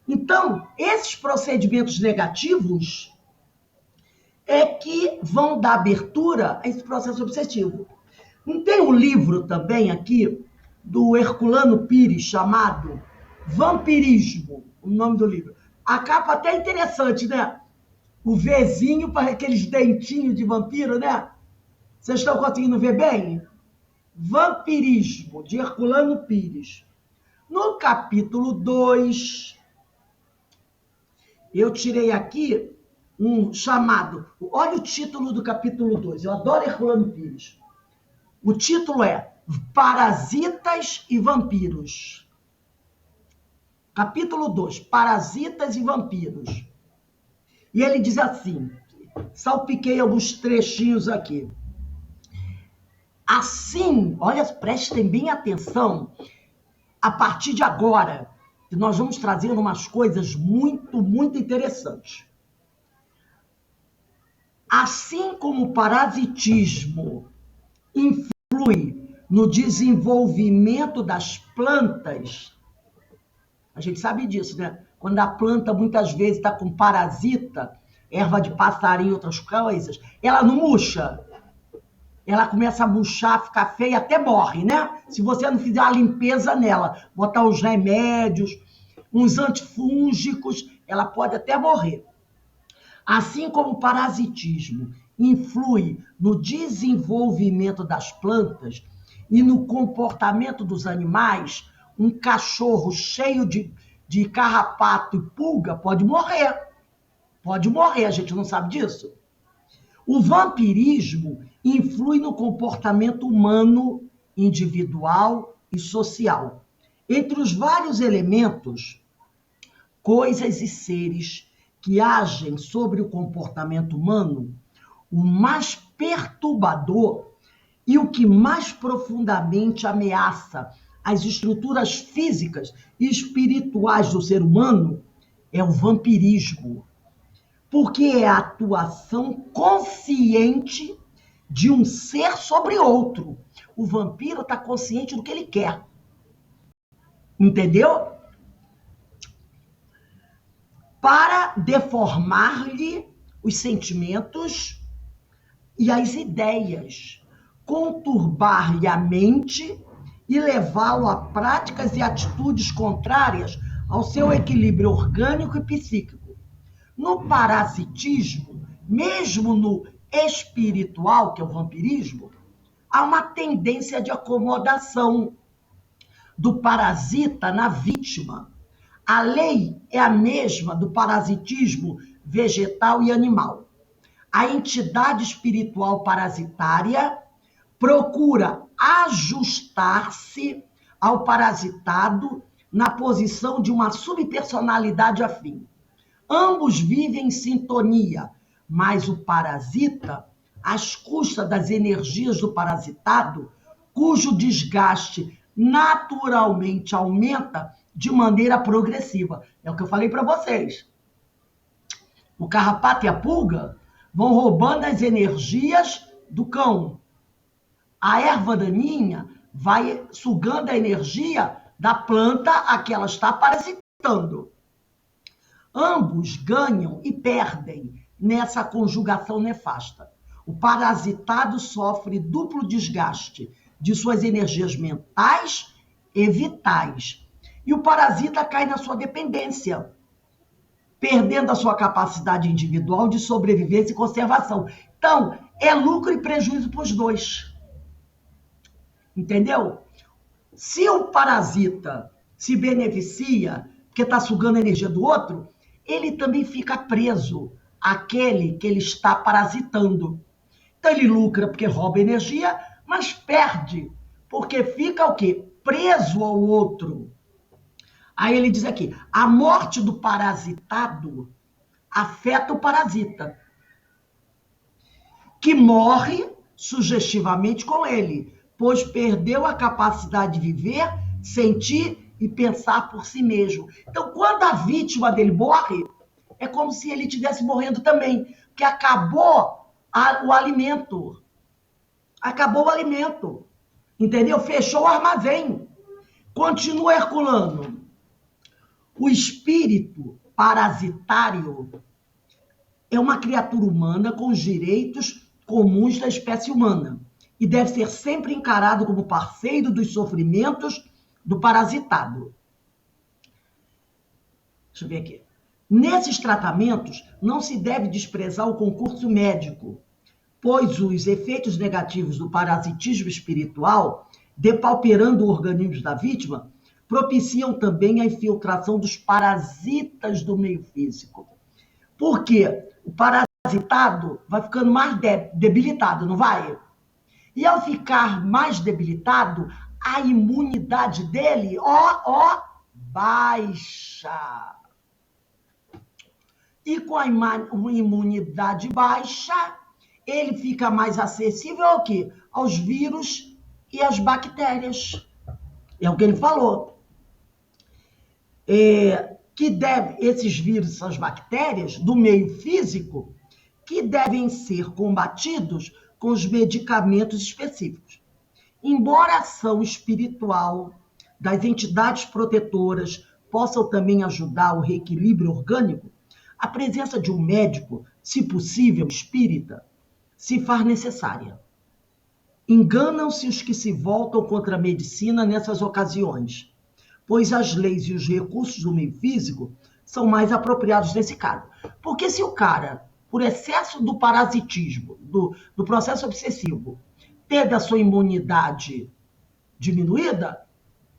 Então, esses procedimentos negativos é que vão dar abertura a esse processo obsessivo. Não tem um livro também aqui do Herculano Pires chamado Vampirismo, o nome do livro. A capa até é interessante, né? O Vzinho para aqueles dentinhos de vampiro, né? Vocês estão conseguindo ver bem? Vampirismo, de Herculano Pires. No capítulo 2, eu tirei aqui um chamado... Olha o título do capítulo 2. Eu adoro Herculano Pires. O título é Parasitas e Vampiros. Capítulo 2, Parasitas e Vampiros. E ele diz assim, salpiquei alguns trechinhos aqui. Assim, olha, prestem bem atenção, a partir de agora, nós vamos trazer umas coisas muito, muito interessantes. Assim como o parasitismo influi no desenvolvimento das plantas, a gente sabe disso, né? Quando a planta muitas vezes está com parasita, erva de passarinho e outras coisas, ela não murcha. Ela começa a murchar, ficar feia, até morre, né? Se você não fizer a limpeza nela, botar uns remédios, uns antifúngicos, ela pode até morrer. Assim como o parasitismo influi no desenvolvimento das plantas e no comportamento dos animais, um cachorro cheio de carrapato e pulga pode morrer. Pode morrer, a gente não sabe disso. O vampirismo influi no comportamento humano, individual e social. Entre os vários elementos, coisas e seres que agem sobre o comportamento humano, o mais perturbador e o que mais profundamente ameaça as estruturas físicas e espirituais do ser humano é o vampirismo. Porque é a atuação consciente de um ser sobre outro. O vampiro está consciente do que ele quer. Entendeu? Para deformar-lhe os sentimentos e as ideias, conturbar-lhe a mente e levá-lo a práticas e atitudes contrárias ao seu equilíbrio orgânico e psíquico. No parasitismo, mesmo no espiritual, que é o vampirismo, há uma tendência de acomodação do parasita na vítima. A lei é a mesma do parasitismo vegetal e animal. A entidade espiritual parasitária procura ajustar-se ao parasitado na posição de uma subpersonalidade afim. Ambos vivem em sintonia, mas o parasita, às custas das energias do parasitado, cujo desgaste naturalmente aumenta de maneira progressiva. É o que eu falei para vocês. O carrapato e a pulga vão roubando as energias do cão. A erva daninha vai sugando a energia da planta a que ela está parasitando. Ambos ganham e perdem nessa conjugação nefasta. O parasitado sofre duplo desgaste de suas energias mentais e vitais. E o parasita cai na sua dependência, perdendo a sua capacidade individual de sobrevivência e conservação. Então, é lucro e prejuízo para os dois. Entendeu? Se o parasita se beneficia, porque está sugando a energia do outro, ele também fica preso àquele que ele está parasitando. Então ele lucra porque rouba energia, mas perde porque fica o quê? Preso ao outro. Aí ele diz aqui, a morte do parasitado afeta o parasita, que morre sugestivamente com ele, pois perdeu a capacidade de viver, sentir e pensar por si mesmo. Então, quando a vítima dele morre, é como se ele estivesse morrendo também, porque acabou o alimento. Acabou o alimento. Entendeu? Fechou o armazém. Continua Herculano. O espírito parasitário é uma criatura humana com os direitos comuns da espécie humana e deve ser sempre encarado como parceiro dos sofrimentos do parasitado. Deixa eu ver aqui. Nesses tratamentos, não se deve desprezar o concurso médico, pois os efeitos negativos do parasitismo espiritual, depauperando o organismo da vítima, propiciam também a infiltração dos parasitas do meio físico. Por quê? O parasitado vai ficando mais debilitado, não vai? E ao ficar mais debilitado, a imunidade dele, baixa. E com a imunidade baixa, ele fica mais acessível ao quê? Aos vírus e às bactérias. É o que ele falou. Esses vírus, essas bactérias do meio físico, que devem ser combatidos com os medicamentos específicos. Embora a ação espiritual das entidades protetoras possam também ajudar o reequilíbrio orgânico, a presença de um médico, se possível espírita, se faz necessária. Enganam-se os que se voltam contra a medicina nessas ocasiões, pois as leis e os recursos do meio físico são mais apropriados nesse caso. Porque se o cara, por excesso do parasitismo, do processo obsessivo, ter da sua imunidade diminuída,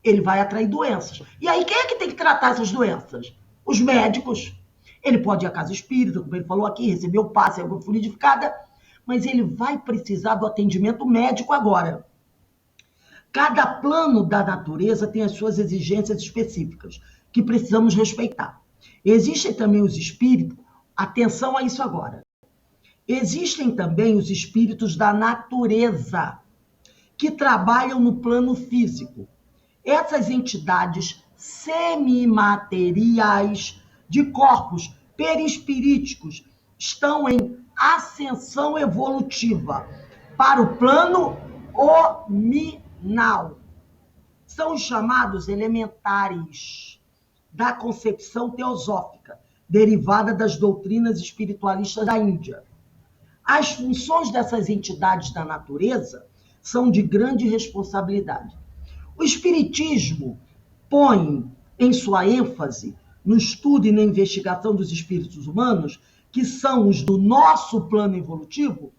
ele vai atrair doenças. E aí quem é que tem que tratar essas doenças? Os médicos. Ele pode ir à casa espírita, como ele falou aqui, receber o passe, água fluidificada, mas ele vai precisar do atendimento médico agora. Cada plano da natureza tem as suas exigências específicas, que precisamos respeitar. Existem também os espíritos, atenção a isso agora. Existem também os espíritos da natureza, que trabalham no plano físico. Essas entidades semimateriais de corpos perispiríticos estão em ascensão evolutiva para o plano hominal. São os chamados elementares da concepção teosófica, derivada das doutrinas espiritualistas da Índia. As funções dessas entidades da natureza são de grande responsabilidade. O Espiritismo põe em sua ênfase no estudo e na investigação dos espíritos humanos, que são os do nosso plano evolutivo,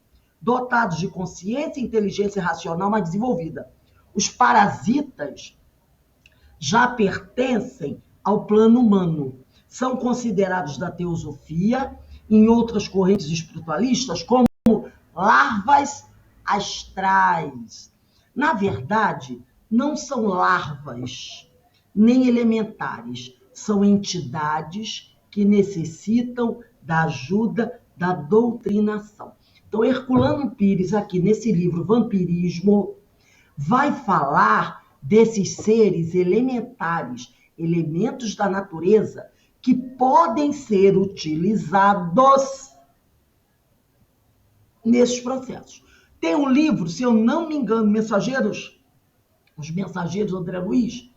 dotados de consciência e inteligência racional mais desenvolvida. Os parasitas já pertencem ao plano humano. São considerados da teosofia, em outras correntes espiritualistas, como larvas astrais. Na verdade, não são larvas, nem elementares. São entidades que necessitam da ajuda da doutrinação. Então, Herculano Pires, aqui nesse livro Vampirismo, vai falar desses seres elementares, elementos da natureza, que podem ser utilizados nesses processos. Tem um livro, se eu não me engano, Os Mensageiros do André Luiz,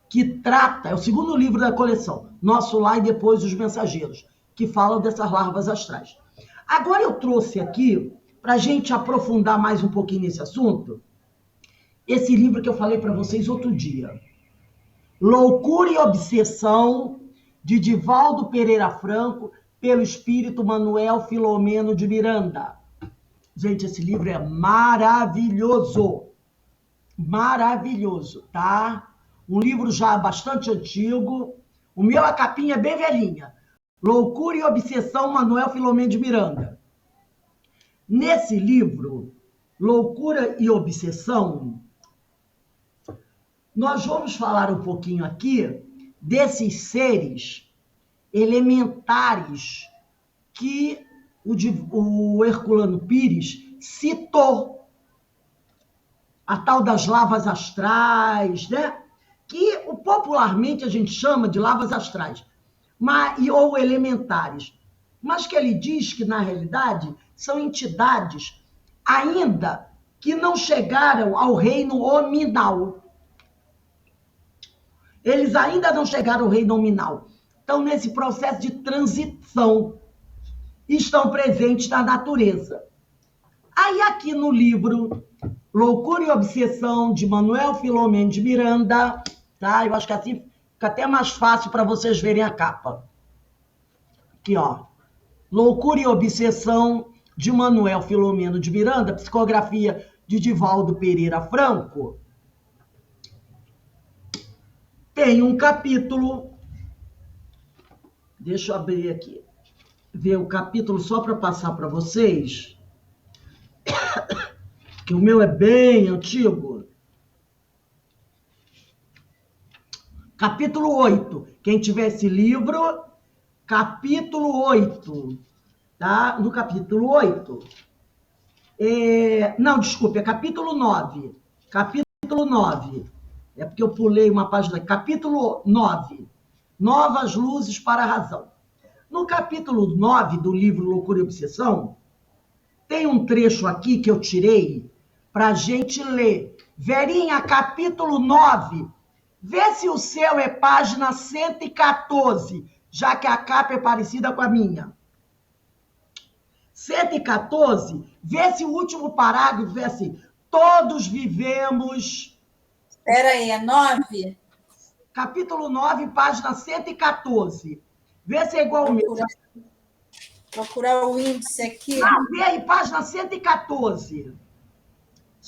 que trata, é o segundo livro da coleção, Nosso Lar e depois Os Mensageiros, que falam dessas larvas astrais. Agora eu trouxe aqui, para a gente aprofundar mais um pouquinho nesse assunto, esse livro que eu falei para vocês outro dia. Loucura e Obsessão, de Divaldo Pereira Franco, pelo espírito Manuel Filomeno de Miranda. Gente, esse livro é maravilhoso. Maravilhoso, tá? Um livro já bastante antigo. O meu, a capinha é bem velhinha. Loucura e Obsessão, Manuel Filomeno de Miranda. Nesse livro, Loucura e Obsessão, nós vamos falar um pouquinho aqui desses seres elementares que o Herculano Pires citou. A tal das lavas astrais, né? Que popularmente a gente chama de lavas astrais, ou elementares. Mas que ele diz que, na realidade, são entidades ainda que não chegaram ao reino hominal. Eles ainda não chegaram ao reino nominal. Estão nesse processo de transição. Estão presentes na natureza. Aí aqui no livro Loucura e Obsessão, de Manuel Filomeno de Miranda, tá? Eu acho que assim fica até mais fácil para vocês verem a capa. Aqui, ó. Loucura e Obsessão, de Manuel Filomeno de Miranda, psicografia de Divaldo Pereira Franco. Tem um capítulo, deixa eu abrir aqui, ver o capítulo só para passar para vocês, que o meu é bem antigo. Capítulo 8, quem tiver esse livro, capítulo 8, tá? No capítulo 8, não, desculpe, é capítulo 9, capítulo 9, é porque eu pulei uma página, capítulo 9, Novas Luzes para a Razão. No capítulo 9 do livro Loucura e Obsessão, tem um trecho aqui que eu tirei para a gente ler. Verinha, capítulo 9, vê se o seu é página 114, já que a capa é parecida com a minha. 114, vê se o último parágrafo vê assim, todos vivemos... Espera aí, é 9? Capítulo 9, página 114. Vê se é igual ao meu. Procurar o índice aqui. Vê aí, página 114.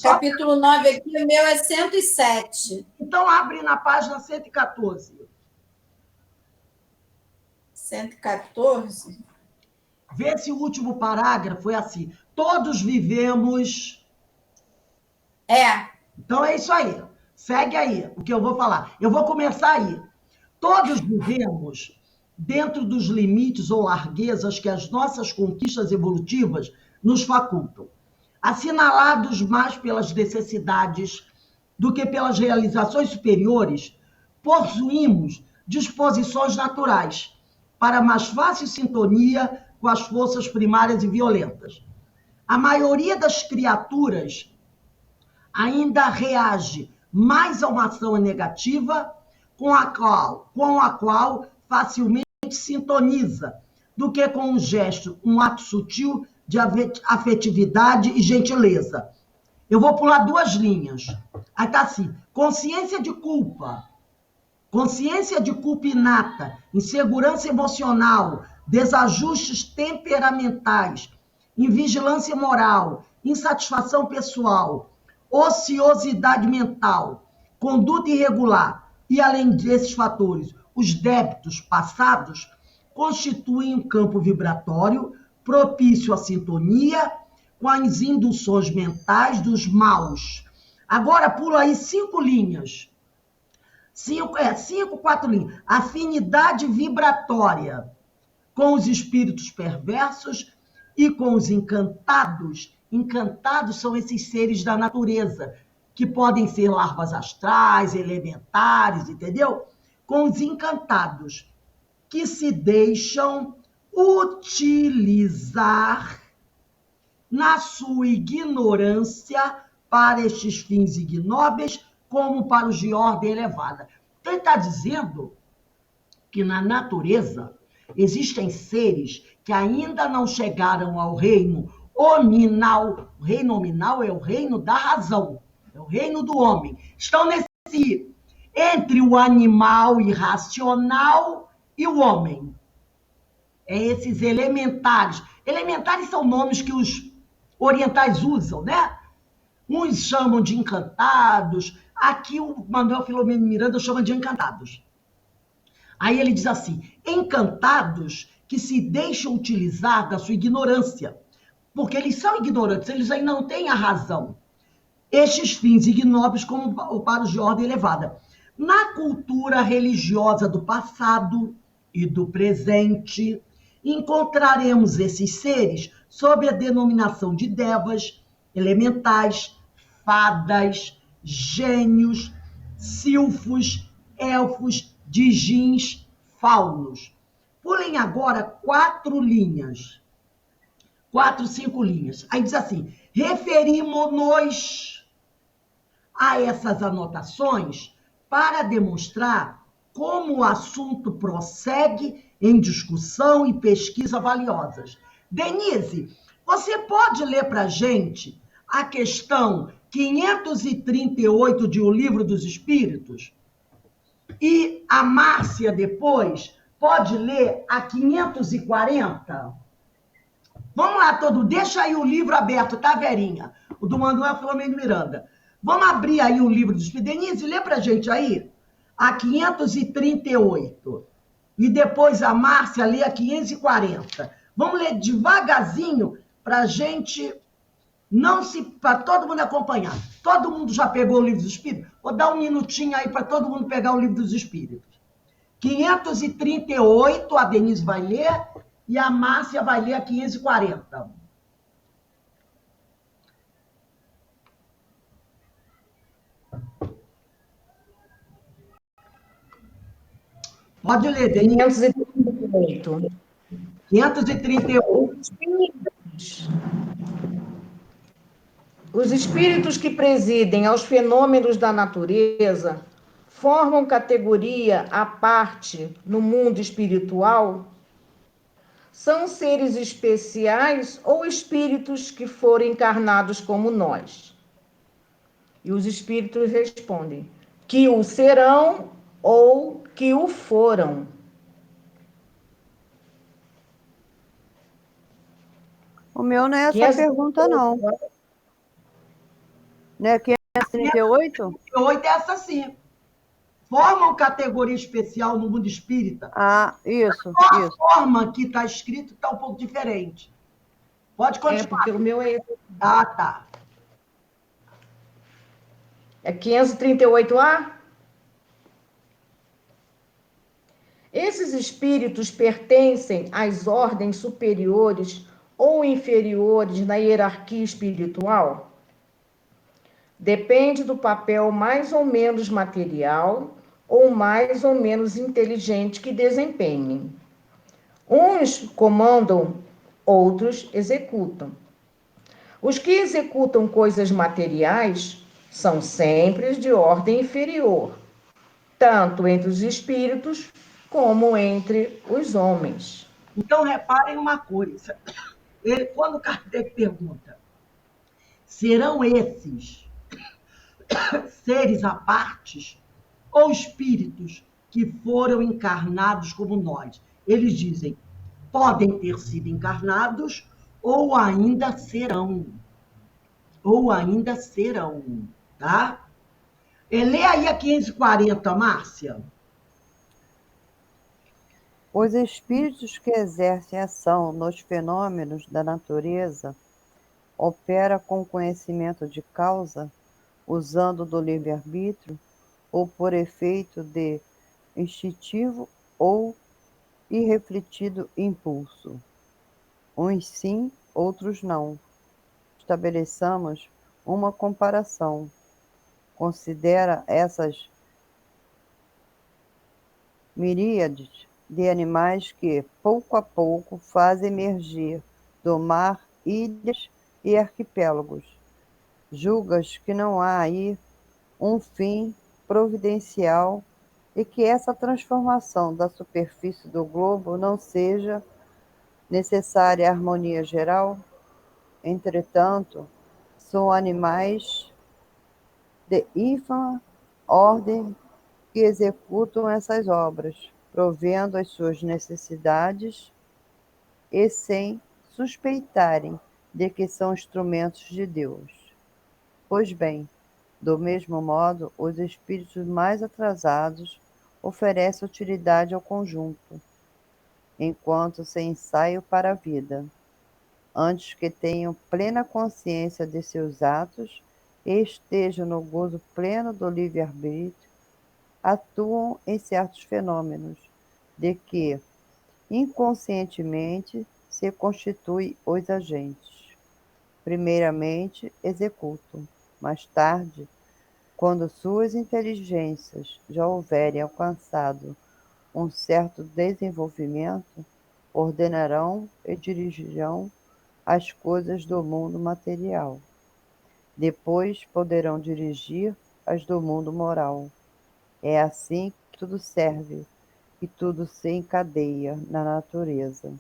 Capítulo 9 aqui, o meu é 107. Então, abre na página 114. 114? Vê se o último parágrafo é assim. Todos vivemos... Então, é isso aí. Segue aí o que eu vou falar. Eu vou começar aí. Todos vivemos dentro dos limites ou larguezas que as nossas conquistas evolutivas nos facultam, assinalados mais pelas necessidades do que pelas realizações superiores, possuímos disposições naturais para mais fácil sintonia com as forças primárias e violentas. A maioria das criaturas ainda reage mais a uma ação negativa com a qual facilmente sintoniza, do que com um gesto, um ato sutil de afetividade e gentileza. Eu vou pular 2 linhas. Aí está assim, consciência de culpa inata, insegurança emocional, desajustes temperamentais, invigilância moral, insatisfação pessoal, ociosidade mental, conduta irregular e, além desses fatores, os débitos passados, constituem um campo vibratório propício à sintonia com as induções mentais dos maus. Agora pula aí 5 linhas. 4 linhas. Afinidade vibratória com os espíritos perversos e com os encantados. Encantados são esses seres da natureza, que podem ser larvas astrais, elementares, entendeu? Com os encantados, que se deixam utilizar na sua ignorância para estes fins ignóbeis, como para os de ordem elevada. Então, ele está dizendo que na natureza existem seres que ainda não chegaram ao reino nominal. O reino nominal é o reino da razão, é o reino do homem. Estão entre o animal irracional e o homem. É esses elementares. Elementares são nomes que os orientais usam, né? Uns chamam de encantados. Aqui o Manuel Filomeno Miranda chama de encantados. Aí ele diz assim: encantados que se deixam utilizar da sua ignorância, porque eles são ignorantes, eles ainda não têm a razão. Estes fins ignóbeis como para os de ordem elevada. Na cultura religiosa do passado e do presente, encontraremos esses seres sob a denominação de devas, elementais, fadas, gênios, silfos, elfos, djinns, faunos. Pulem agora 4 linhas. 4, 5 linhas. Aí diz assim: referimos-nos a essas anotações para demonstrar como o assunto prossegue em discussão e pesquisa valiosas. Denise, você pode ler para a gente a questão 538 de O Livro dos Espíritos? E a Márcia depois pode ler a 540? Vamos lá, deixa aí o livro aberto, tá, Verinha? O do Manuel Filomeno Miranda. Vamos abrir aí o Livro dos Espíritos. Denise, lê para a gente aí a 538. E depois a Márcia lê a 540. Vamos ler devagarzinho para a gente para todo mundo acompanhar. Todo mundo já pegou o Livro dos Espíritos? Vou dar um minutinho aí para todo mundo pegar o Livro dos Espíritos. 538, a Denise vai ler e a Márcia vai ler a 540. Pode ler, Denise. 538. 538. Os espíritos que presidem aos fenômenos da natureza formam categoria à parte no mundo espiritual? São seres especiais ou espíritos que foram encarnados como nós? E os espíritos respondem que o serão ou que o foram. O meu não é essa pergunta, não. Não é 538? 538 é essa sim. Formam categoria especial no mundo espírita. Ah, isso. A forma que está escrito está um pouco diferente. Pode continuar. É, porque o meu é esse. Ah, tá. É 538A? Esses espíritos pertencem às ordens superiores ou inferiores na hierarquia espiritual? Depende do papel mais ou menos material ou mais ou menos inteligente que desempenhem. Uns comandam, outros executam. Os que executam coisas materiais são sempre de ordem inferior, tanto entre os espíritos como entre os homens. Então, reparem uma coisa. Quando Kardec pergunta, serão esses seres à parte ou espíritos que foram encarnados como nós? Eles dizem, podem ter sido encarnados ou ainda serão. ou ainda serão, tá? Lê aí a 540, Márcia. Os espíritos que exercem ação nos fenômenos da natureza operam com conhecimento de causa, usando do livre-arbítrio, ou por efeito de instintivo ou irrefletido impulso. Uns sim, outros não. Estabeleçamos uma comparação. Considera essas miríades de animais que, pouco a pouco, fazem emergir do mar ilhas e arquipélagos. Julgas que não há aí um fim providencial e que essa transformação da superfície do globo não seja necessária à harmonia geral? Entretanto, são animais de ínfima ordem que executam essas obras, provendo as suas necessidades e sem suspeitarem de que são instrumentos de Deus. Pois bem, do mesmo modo, os espíritos mais atrasados oferecem utilidade ao conjunto, enquanto se ensaiam para a vida, antes que tenham plena consciência de seus atos e estejam no gozo pleno do livre-arbítrio, atuam em certos fenômenos, de que, inconscientemente, se constituem os agentes. Primeiramente, executam, mais tarde, quando suas inteligências já houverem alcançado um certo desenvolvimento, ordenarão e dirigirão as coisas do mundo material. Depois poderão dirigir as do mundo moral. É assim que tudo serve, que tudo se encadeia na natureza,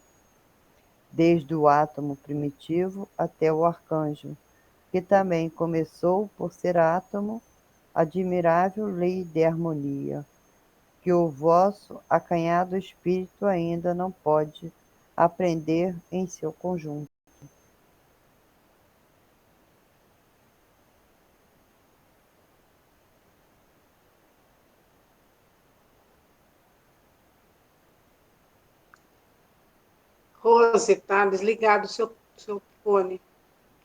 desde o átomo primitivo até o arcanjo, que também começou por ser átomo, admirável lei de harmonia, que o vosso acanhado espírito ainda não pode aprender em seu conjunto. Rose, tá desligado o seu fone.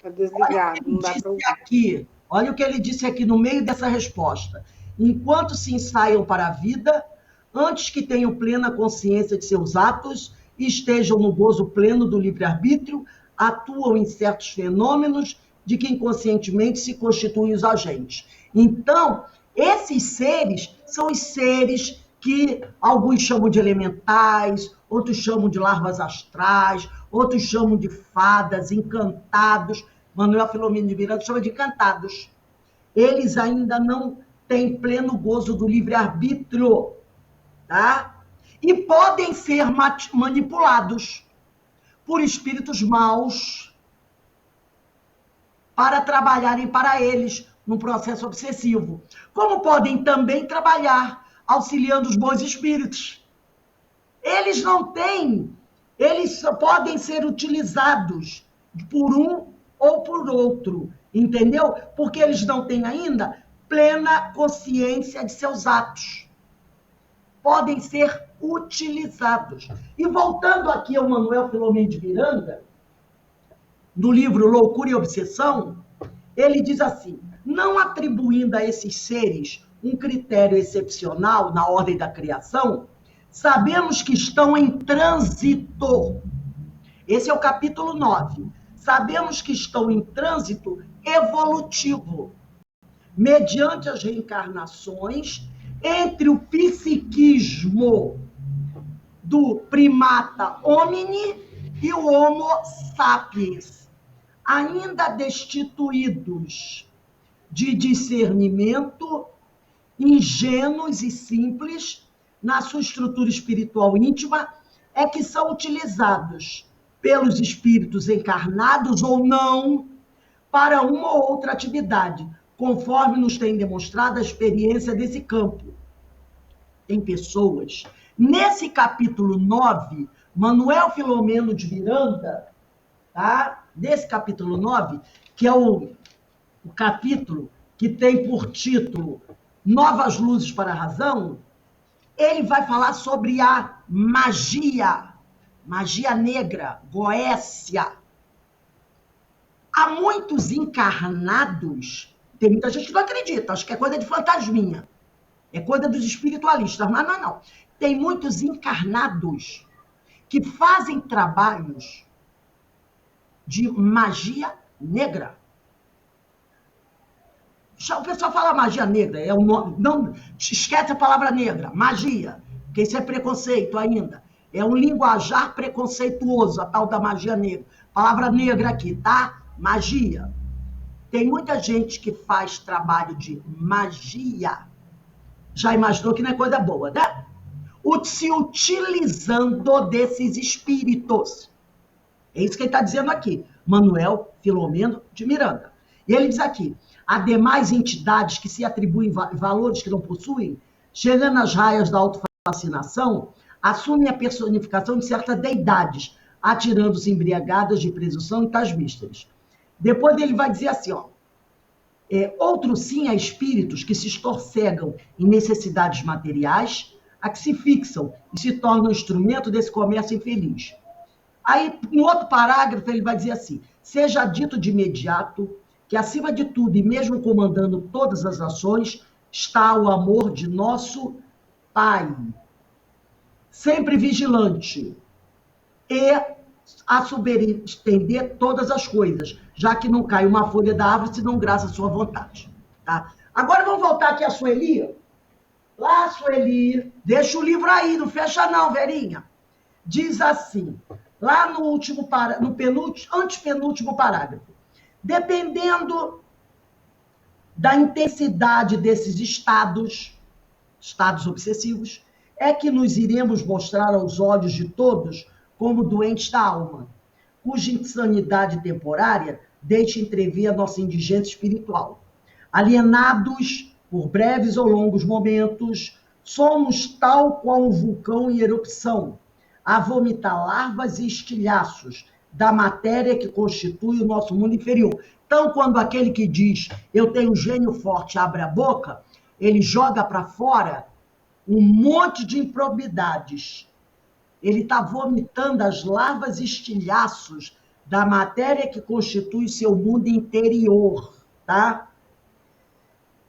Tá desligado, não dá para ouvir. Aqui, olha o que ele disse aqui no meio dessa resposta. Enquanto se ensaiam para a vida, antes que tenham plena consciência de seus atos e estejam no gozo pleno do livre-arbítrio, atuam em certos fenômenos de que inconscientemente se constituem os agentes. Então, esses seres são os seres que alguns chamam de elementais, outros chamam de larvas astrais, outros chamam de fadas, encantados. Manuel Filomeno de Miranda chama de encantados. Eles ainda não têm pleno gozo do livre-arbítrio, tá? E podem ser manipulados por espíritos maus para trabalharem para eles num processo obsessivo. Como podem também trabalhar auxiliando os bons espíritos. Eles não têm, eles só podem ser utilizados por um ou por outro, entendeu? Porque eles não têm ainda plena consciência de seus atos. Podem ser utilizados. E voltando aqui ao Manuel Filomeno de Miranda, no livro Loucura e Obsessão, ele diz assim: não atribuindo a esses seres um critério excepcional na ordem da criação, sabemos que estão em trânsito. Esse é o capítulo 9. Sabemos que estão em trânsito evolutivo, mediante as reencarnações entre o psiquismo do primata homini e o Homo sapiens, ainda destituídos de discernimento, ingênuos e simples na sua estrutura espiritual íntima, é que são utilizados pelos espíritos encarnados ou não para uma ou outra atividade, conforme nos tem demonstrado a experiência desse campo. Tem pessoas. Nesse capítulo 9, Manuel Filomeno de Miranda, tá? Nesse capítulo 9, que é o o capítulo que tem por título Novas Luzes para a Razão, ele vai falar sobre a magia negra, Goécia. Há muitos encarnados, tem muita gente que não acredita, acho que é coisa de fantasminha, é coisa dos espiritualistas, mas não. Tem muitos encarnados que fazem trabalhos de magia negra. O pessoal fala magia negra, é um nome, não esquece a palavra negra, magia, porque isso é preconceito ainda. É um linguajar preconceituoso, a tal da magia negra. Palavra negra aqui, tá? Magia. Tem muita gente que faz trabalho de magia. Já imaginou que não é coisa boa, né? Se utilizando desses espíritos. É isso que ele está dizendo aqui. Manuel Filomeno de Miranda. E ele diz aqui, há demais entidades que se atribuem valores que não possuem, chegando às raias da autofascinação, assumem a personificação de certas deidades, atirando-se embriagadas de presunção e tais místeres. Depois ele vai dizer assim, ó, outro sim há espíritos que se estorcegam em necessidades materiais, a que se fixam e se tornam instrumento desse comércio infeliz. Aí, no outro parágrafo, ele vai dizer assim, seja dito de imediato que, acima de tudo, e mesmo comandando todas as ações, está o amor de nosso Pai, sempre vigilante, e a superintender todas as coisas, já que não cai uma folha da árvore, senão graças à sua vontade. Tá? Agora vamos voltar aqui a Sueli. Lá, Sueli, deixa o livro aí, não fecha não, Verinha. Diz assim, lá no último antepenúltimo parágrafo, dependendo da intensidade desses estados obsessivos, é que nos iremos mostrar aos olhos de todos como doentes da alma, cuja insanidade temporária deixa entrever a nossa indigência espiritual. Alienados por breves ou longos momentos, somos tal qual um vulcão em erupção, a vomitar larvas e estilhaços da matéria que constitui o nosso mundo inferior. Então, quando aquele que diz, eu tenho um gênio forte, abre a boca, ele joga para fora um monte de improbidades. Ele está vomitando as larvas e estilhaços da matéria que constitui o seu mundo interior, tá?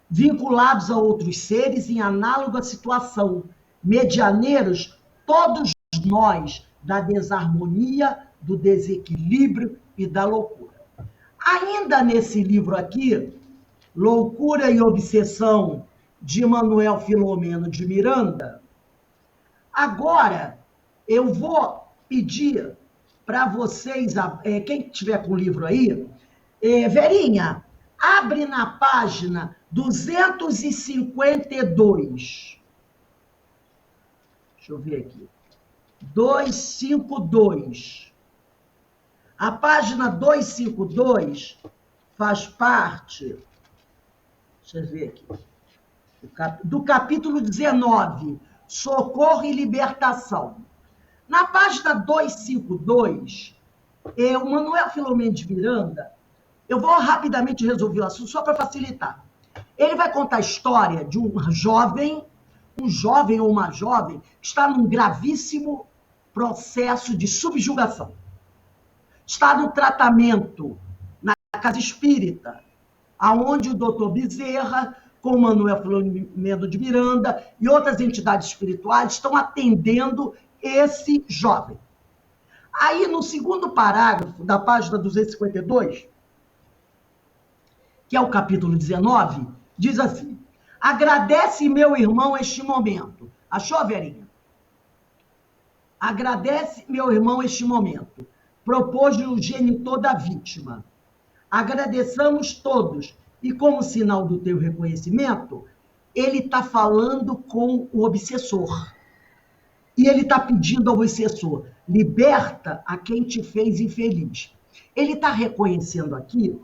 Vinculados a outros seres em análoga situação, medianeiros, todos nós, da desarmonia, do desequilíbrio e da loucura. Ainda nesse livro aqui, Loucura e Obsessão, de Manuel Filomeno de Miranda, agora eu vou pedir para vocês, quem tiver com o livro aí, Verinha, abre na página 252. Deixa eu ver aqui. 252. A página 252 faz parte, deixa eu ver aqui, do capítulo 19, Socorro e Libertação. Na página 252, o Manuel Filomeno de Miranda, eu vou rapidamente resolver o assunto, só para facilitar. Ele vai contar a história de um jovem ou uma jovem, que está num gravíssimo processo de subjugação. Está no tratamento na casa espírita, aonde o doutor Bezerra, com o Manuel Filomeno de Miranda e outras entidades espirituais estão atendendo esse jovem. Aí, no segundo parágrafo da página 252, que é o capítulo 19, diz assim, agradece, meu irmão, este momento. Achou, Verinha? Agradece, meu irmão, este momento. Propôs-lhe o genitor da vítima. Agradeçamos todos. E como sinal do teu reconhecimento, ele está falando com o obsessor. E ele está pedindo ao obsessor, liberta a quem te fez infeliz. Ele está reconhecendo aqui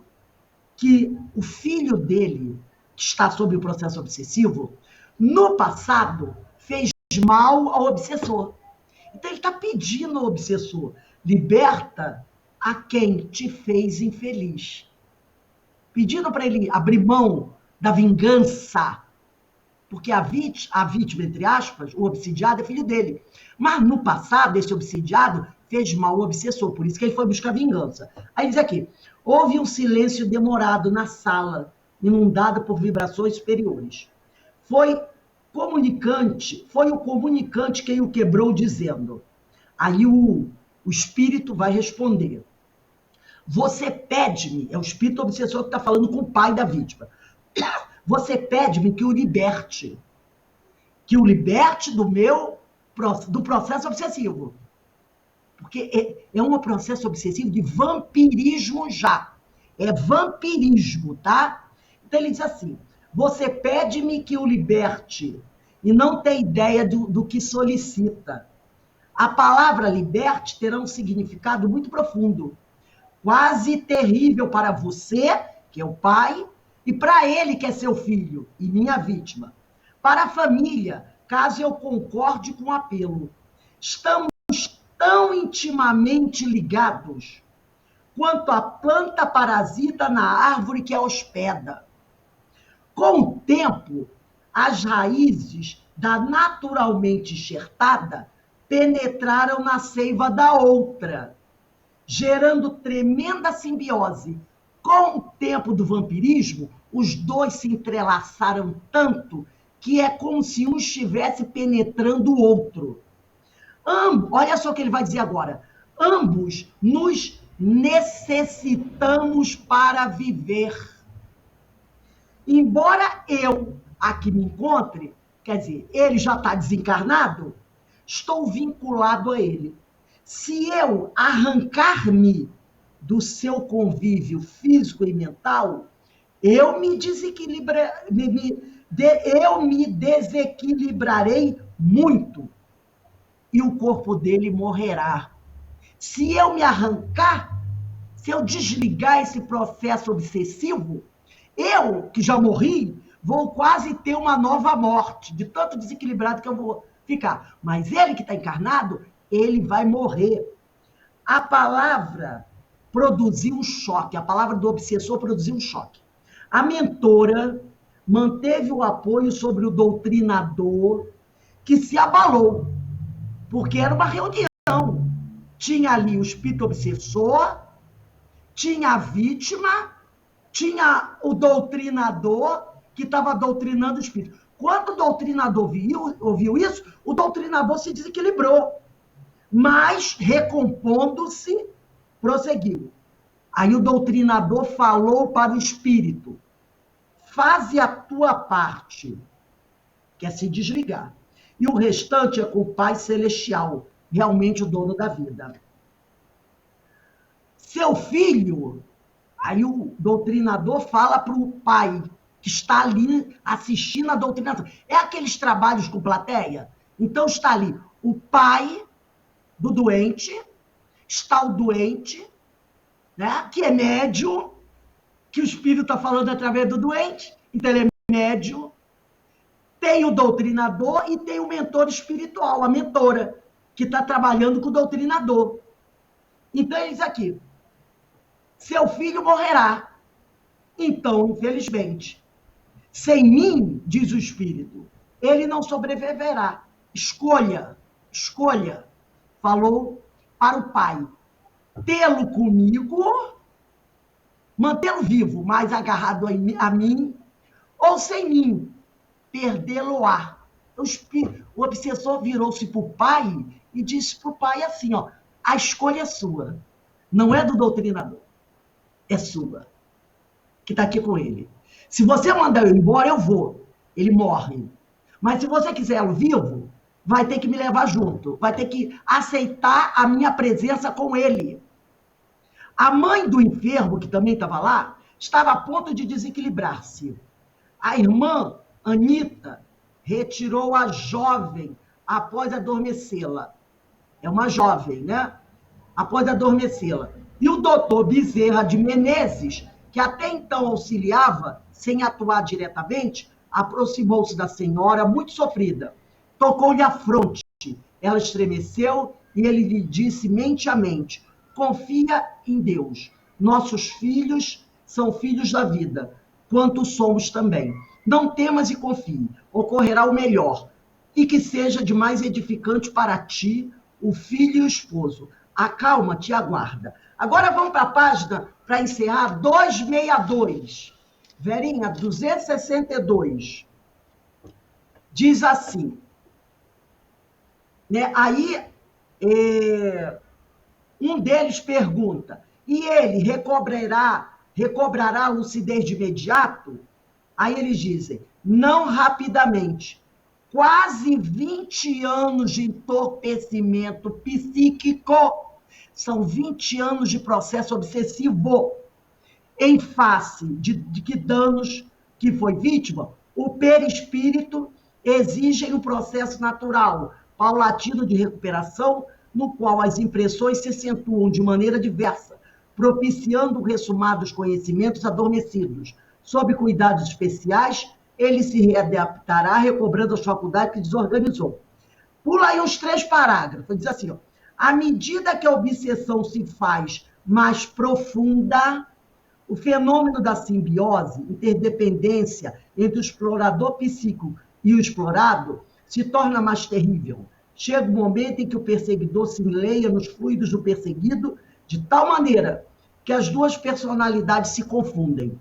que o filho dele, que está sob o processo obsessivo, no passado fez mal ao obsessor. Então ele está pedindo ao obsessor, liberta a quem te fez infeliz. pedindo para ele abrir mão da vingança, porque a vítima, entre aspas, o obsidiado, é filho dele. Mas no passado, esse obsidiado fez mal ao obsessor, por isso que ele foi buscar vingança. Aí diz aqui, houve um silêncio demorado na sala, inundada por vibrações superiores. Foi o comunicante quem o quebrou, dizendo. Aí o espírito vai responder. Você pede-me, é o espírito obsessor que está falando com o pai da vítima. Você pede-me que o liberte do processo obsessivo. Porque é um processo obsessivo de vampirismo já. É vampirismo, tá? Então ele diz assim, você pede-me que o liberte e não tem ideia do que solicita. A palavra liberte terá um significado muito profundo, quase terrível para você, que é o pai, e para ele, que é seu filho e minha vítima. Para a família, caso eu concorde com o apelo. Estamos tão intimamente ligados quanto a planta parasita na árvore que a hospeda. Com o tempo, as raízes da naturalmente enxertada penetraram na seiva da outra, gerando tremenda simbiose. Com o tempo do vampirismo, os dois se entrelaçaram tanto que é como se um estivesse penetrando o outro. Olha só o que ele vai dizer agora. Ambos nos necessitamos para viver. Embora eu aqui me encontre, quer dizer, ele já está desencarnado, estou vinculado a ele. Se eu arrancar-me do seu convívio físico e mental, eu me desequilibrarei muito e o corpo dele morrerá. Se eu me arrancar, se eu desligar esse processo obsessivo, eu, que já morri, vou quase ter uma nova morte, de tanto desequilibrado que eu vou ficar. Mas ele que está encarnado, ele vai morrer. A palavra produziu um choque, a palavra do obsessor produziu um choque. A mentora manteve o apoio sobre o doutrinador, que se abalou, porque era uma reunião. Tinha ali o espírito obsessor, tinha a vítima, tinha o doutrinador, que estava doutrinando o espírito. Quando o doutrinador ouviu isso, o doutrinador se desequilibrou, mas, recompondo-se, prosseguiu. Aí o doutrinador falou para o espírito, faze a tua parte, que é se desligar. E o restante é com o Pai Celestial, realmente o dono da vida. Seu filho, aí o doutrinador fala para o pai, que está ali assistindo a doutrinação. É aqueles trabalhos com plateia? Então está ali o pai do doente, está o doente, né, que é médium, que o espírito está falando através do doente, então ele é médium, tem o doutrinador e tem o mentor espiritual, a mentora, que está trabalhando com o doutrinador. Então ele diz aqui, seu filho morrerá. Então, infelizmente, sem mim, diz o espírito, ele não sobreviverá. Escolha, falou para o pai, tê-lo comigo, mantê-lo vivo, mais agarrado a mim, ou sem mim, perdê-lo-á. O obsessor virou-se para o pai e disse para o pai assim, ó, a escolha é sua, não é do doutrinador, é sua, que está aqui com ele. Se você mandar eu embora, eu vou. Ele morre. Mas se você quiser vivo, vai ter que me levar junto. Vai ter que aceitar a minha presença com ele. A mãe do enfermo, que também estava lá, estava a ponto de desequilibrar-se. A irmã, Anita, retirou a jovem após adormecê-la. É uma jovem, né? Após adormecê-la. E o doutor Bezerra de Menezes, que até então auxiliava, sem atuar diretamente, aproximou-se da senhora, muito sofrida. Tocou-lhe a fronte. Ela estremeceu e ele lhe disse mente a mente, confia em Deus. Nossos filhos são filhos da vida, quanto somos também. Não temas e confie, ocorrerá o melhor, e que seja de mais edificante para ti, o filho e o esposo. Acalma-te e aguarda. Agora vamos para a página, para encerrar, 262. Verinha, 262. Diz assim, né? Aí, um deles pergunta, e ele recobrará a lucidez de imediato? Aí eles dizem, não rapidamente, quase 20 anos de entorpecimento psíquico, são 20 anos de processo obsessivo, em face de que danos que foi vítima, o perispírito exigem um processo natural, paulatino de recuperação, no qual as impressões se acentuam de maneira diversa, propiciando o ressumar dos conhecimentos adormecidos. Sob cuidados especiais, ele se readaptará, recobrando as faculdades que desorganizou. Pula aí uns 3 parágrafos, diz assim, ó, à medida que a obsessão se faz mais profunda, o fenômeno da simbiose, interdependência entre o explorador psíquico e o explorado, se torna mais terrível. Chega o momento em que o perseguidor se enleia nos fluidos do perseguido, de tal maneira que as duas personalidades se confundem.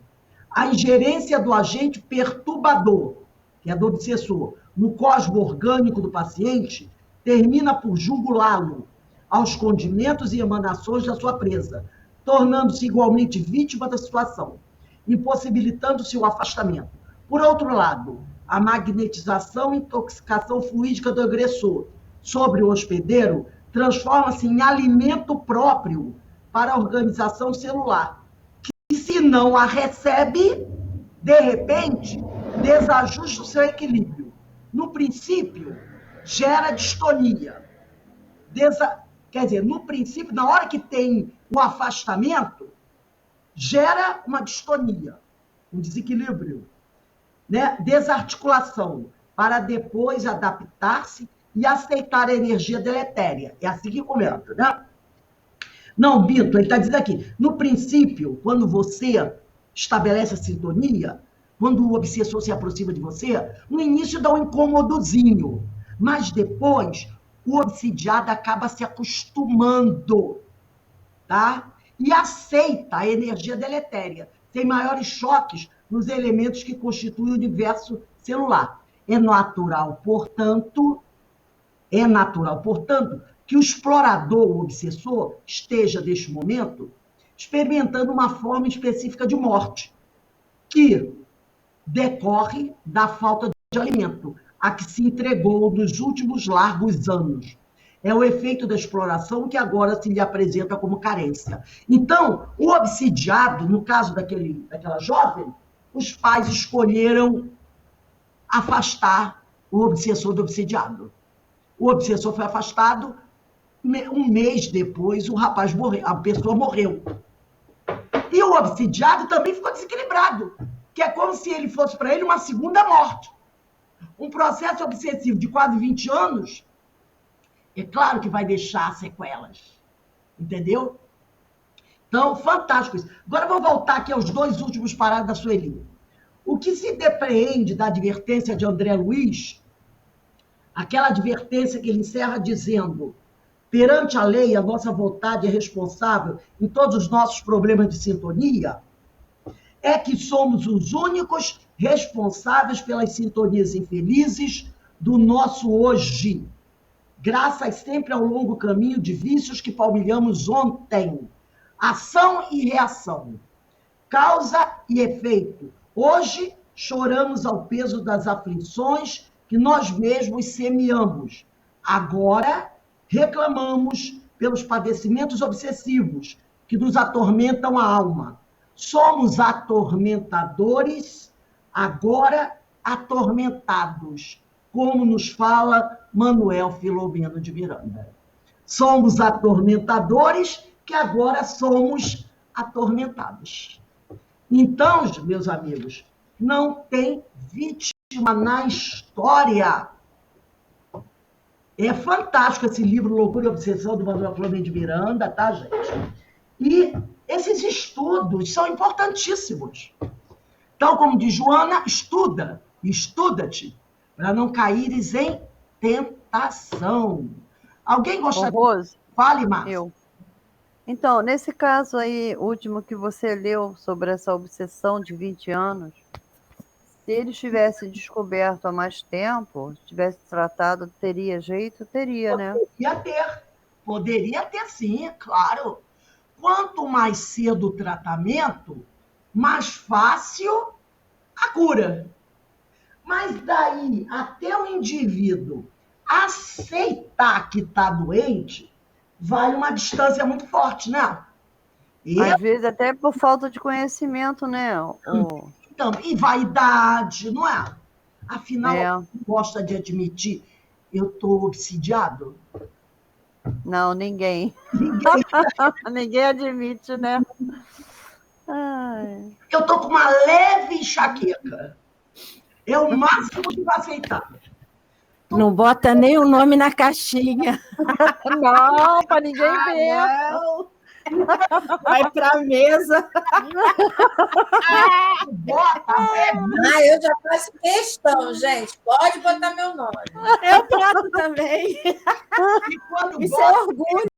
A ingerência do agente perturbador, que é do obsessor, no cosmo orgânico do paciente, termina por jugulá-lo aos condimentos e emanações da sua presa, tornando-se igualmente vítima da situação, impossibilitando-se o afastamento. Por outro lado, a magnetização e intoxicação fluídica do agressor sobre o hospedeiro transforma-se em alimento próprio para a organização celular, que, se não a recebe, de repente, desajusta o seu equilíbrio. No princípio, gera distonia. Quer dizer, no princípio, na hora que tem o afastamento, gera uma distonia, um desequilíbrio, né? Desarticulação, para depois adaptar-se e aceitar a energia deletéria. É assim que comenta, né? Não, Bito, ele está dizendo aqui, no princípio, quando você estabelece a sintonia, quando o obsessor se aproxima de você, no início dá um incômodozinho, mas depois o obsidiado acaba se acostumando, tá? E aceita a energia deletéria, sem maiores choques nos elementos que constituem o universo celular. É natural, portanto, que o explorador, o obsessor, esteja, neste momento, experimentando uma forma específica de morte, que decorre da falta de alimento, a que se entregou nos últimos largos anos. É o efeito da exploração que agora se lhe apresenta como carência. Então, o obsidiado, no caso daquela jovem, os pais escolheram afastar o obsessor do obsidiado. O obsessor foi afastado, um mês depois o rapaz morreu, a pessoa morreu. E o obsidiado também ficou desequilibrado, que é como se ele fosse para ele uma segunda morte. Um processo obsessivo de quase 20 anos, é claro que vai deixar sequelas. Entendeu? Então, fantástico isso. Agora vou voltar aqui aos 2 últimos parágrafos da Sueli. O que se depreende da advertência de André Luiz, aquela advertência que ele encerra dizendo: perante a lei, a nossa vontade é responsável em todos os nossos problemas de sintonia, é que somos os únicos responsáveis pelas sintonias infelizes do nosso hoje, graças sempre ao longo caminho de vícios que palmilhamos ontem. Ação e reação, causa e efeito. Hoje choramos ao peso das aflições que nós mesmos semeamos. Agora reclamamos pelos padecimentos obsessivos que nos atormentam a alma. Somos atormentadores, agora atormentados, como nos fala Manuel Filomeno de Miranda. Somos atormentadores, que agora somos atormentados. Então, meus amigos, não tem vítima na história. É fantástico esse livro, Loucura e Obsessão, do Manuel Filomeno de Miranda, tá, gente? E Esses estudos são importantíssimos. Então, como diz Joana, estuda-te, para não caíres em tentação. Alguém Ô, gostaria? Rose, Fale, Márcia. eu. Então, nesse caso aí, último que você leu sobre essa obsessão de 20 anos, se eles tivessem descoberto há mais tempo, tivesse tratado, teria jeito? Teria, né? Poderia ter sim, é claro. Quanto mais cedo o tratamento, mais fácil a cura. Mas daí até o indivíduo aceitar que está doente, vai uma distância muito forte, né? Às vezes até por falta de conhecimento, né? Então, e vaidade, não é? Afinal, É. gosta de admitir, eu estou obsidiado? Não, ninguém. Ninguém. Ninguém admite, né? Ai. Eu estou com uma leve enxaqueca. É o máximo que vai aceitar. Não bota nem o nome na caixinha. Não, para ninguém ver. Não. Vai para a mesa. Bota, Eu já faço questão, gente. Pode botar meu nome. Eu boto também. E quando Isso é orgulho.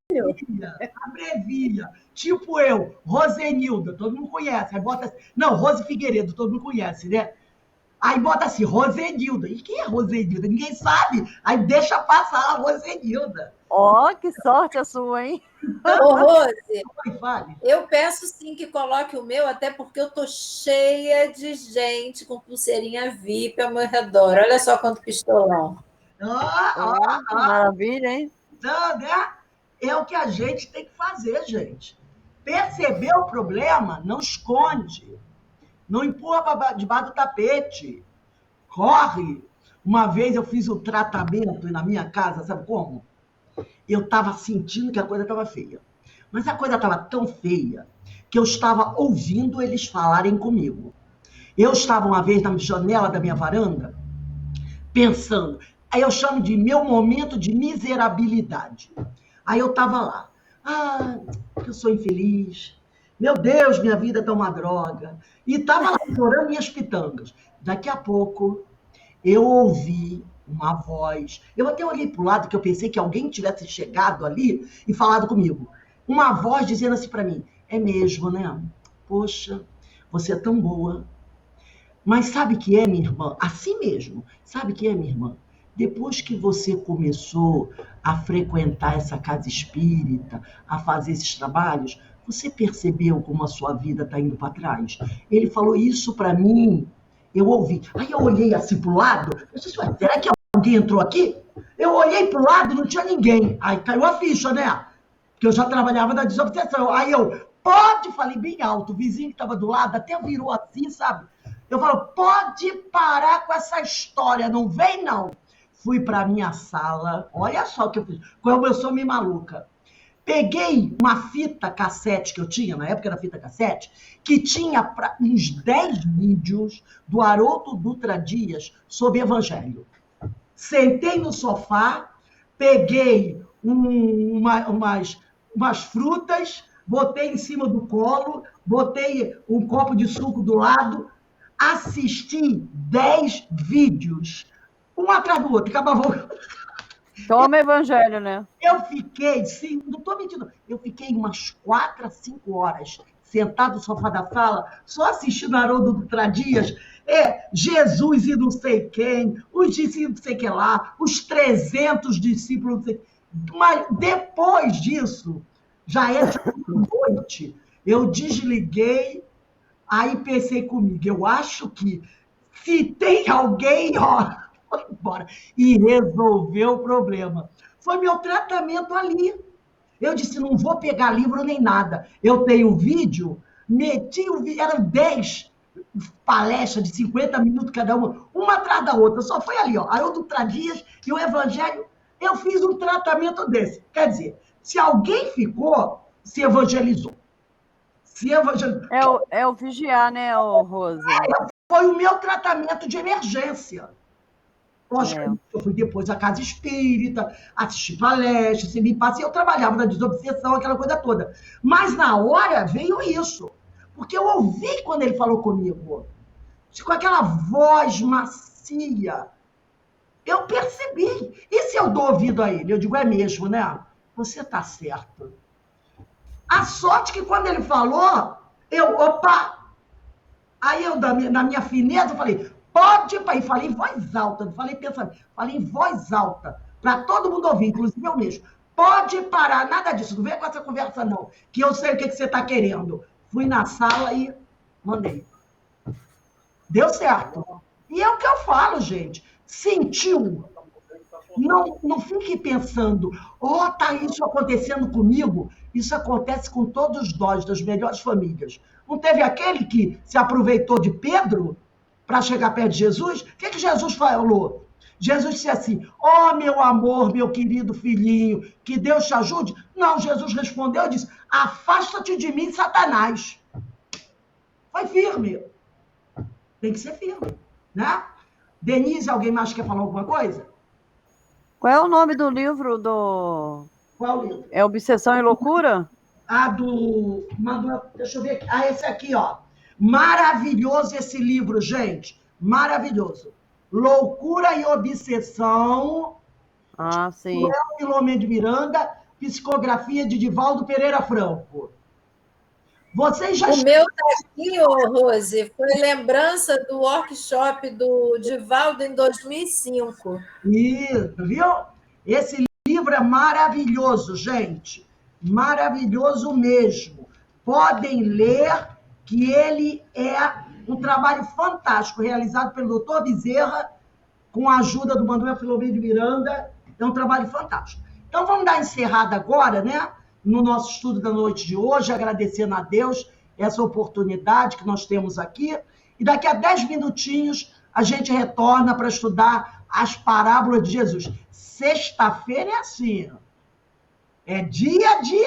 Abrevia. Tipo eu, Rosenilda, todo mundo conhece. Aí bota assim, não, Rose Figueiredo, todo mundo conhece, né? Aí bota assim, Rosenilda. E quem é Rosenilda? Ninguém sabe. Aí deixa passar a Rosenilda. Ó, que sorte a sua, hein? Ô, Rose, Fale. eu peço sim que coloque o meu, até porque eu estou cheia de gente com pulseirinha VIP ao meu redor. Olha só quanto pistolão. Maravilha, hein? Então, né? É o que a gente tem que fazer, gente. Perceber o problema, não esconde. Não empurra debaixo do tapete. Corre. Uma vez eu fiz um tratamento na minha casa, sabe como? Eu estava sentindo que a coisa estava feia. Mas a coisa estava tão feia que eu estava ouvindo eles falarem comigo. Eu estava uma vez na janela da minha varanda, pensando. Aí eu chamo de meu momento de miserabilidade. Aí eu estava lá. Eu sou infeliz. Meu Deus, minha vida tá uma droga. E estava lá chorando minhas pitangas. Daqui a pouco, eu ouvi uma voz. Eu até olhei para o lado, que eu pensei que alguém tivesse chegado ali e falado comigo. Uma voz dizendo assim para mim, é mesmo, né? Poxa, você é tão boa. Mas sabe que é, minha irmã? Assim mesmo. Sabe que é, minha irmã? Depois que você começou a frequentar essa casa espírita, a fazer esses trabalhos, você percebeu como a sua vida está indo para trás? Ele falou isso para mim, eu ouvi. Aí eu olhei assim para o lado, eu disse, será que alguém entrou aqui? Eu olhei para o lado e não tinha ninguém. Aí caiu a ficha, né? Porque eu já trabalhava na desobsessão. Aí eu, falei bem alto, o vizinho que estava do lado até virou assim, sabe? Eu falo, pode parar com essa história, não vem não. Fui para a minha sala, olha só o que eu fiz, como eu sou meio maluca. Peguei uma fita cassete que eu tinha, na época da fita cassete, que tinha uns 10 vídeos do Haroldo Dutra Dias sobre evangelho. Sentei no sofá, peguei umas frutas, botei em cima do colo, botei um copo de suco do lado, assisti 10 vídeos, um atrás do outro, acabava. Toma evangelho, né? Eu fiquei, sim, não estou mentindo, eu fiquei umas 4 a 5 horas sentado no sofá da sala, só assistindo Haroldo Dutra Dias, Jesus e não sei quem, os discípulos não sei que lá, os 300 discípulos não sei. Mas depois disso, já era noite, eu desliguei, aí pensei comigo, eu acho que se tem alguém, foi embora. E resolveu o problema. Foi meu tratamento ali. Eu disse, não vou pegar livro nem nada. Eu tenho vídeo, meti o vídeo, eram 10 palestras de 50 minutos cada uma atrás da outra. Só foi ali, Haroldo Dutra Dias e o Evangelho. Eu fiz um tratamento desse. Quer dizer, se alguém ficou, se evangelizou. É o vigiar, né, Rose? Foi o meu tratamento de emergência. Logicamente, eu fui depois à casa espírita, assisti palestras, me passei, eu trabalhava na desobsessão, aquela coisa toda. Mas na hora veio isso. Porque eu ouvi quando ele falou comigo. Com aquela voz macia. Eu percebi. E se eu dou ouvido a ele? Eu digo, é mesmo, né? Você está certo. A sorte que quando ele falou, opa! Aí eu, na minha fineza, eu falei, pode ir, e falei em voz alta, não falei pensando, falei em voz alta, para todo mundo ouvir, inclusive eu mesmo. Pode parar, nada disso, não vem com essa conversa não, que eu sei o que você está querendo. Fui na sala e mandei. Deu certo. E é o que eu falo, gente. Sentiu? Não fique pensando, tá isso acontecendo comigo. Isso acontece com todos nós, das melhores famílias. Não teve aquele que se aproveitou de Pedro para chegar perto de Jesus? O que Jesus falou? Jesus disse assim, meu amor, meu querido filhinho, que Deus te ajude. Não, Jesus respondeu e disse, afasta-te de mim, Satanás. Foi firme. Tem que ser firme, né? Denise, alguém mais quer falar alguma coisa? Qual é o nome do livro do... Qual livro? É Obsessão e Loucura? Do... Deixa eu ver aqui. Esse aqui, ó. Maravilhoso esse livro, gente. Maravilhoso. Loucura e Obsessão. Sim. Filomeno de Miranda, psicografia de Divaldo Pereira Franco. Vocês já... O meu está aqui, Rose, foi lembrança do workshop do Divaldo em 2005. Isso, viu? Esse livro é maravilhoso, gente. Maravilhoso mesmo. Podem ler, que ele é um trabalho fantástico, realizado pelo Dr. Bezerra, com a ajuda do Manuel Filomeno de Miranda. É um trabalho fantástico. Então, vamos dar encerrada agora, né? No nosso estudo da noite de hoje, agradecendo a Deus essa oportunidade que nós temos aqui. E daqui a 10 minutinhos, a gente retorna para estudar as parábolas de Jesus. Sexta-feira é assim, é dia de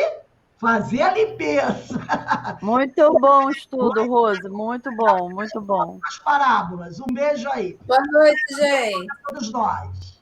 fazer a limpeza. Muito bom o estudo, Rose, muito bom, muito bom. As parábolas, um beijo aí. Boa noite, gente. A todos nós.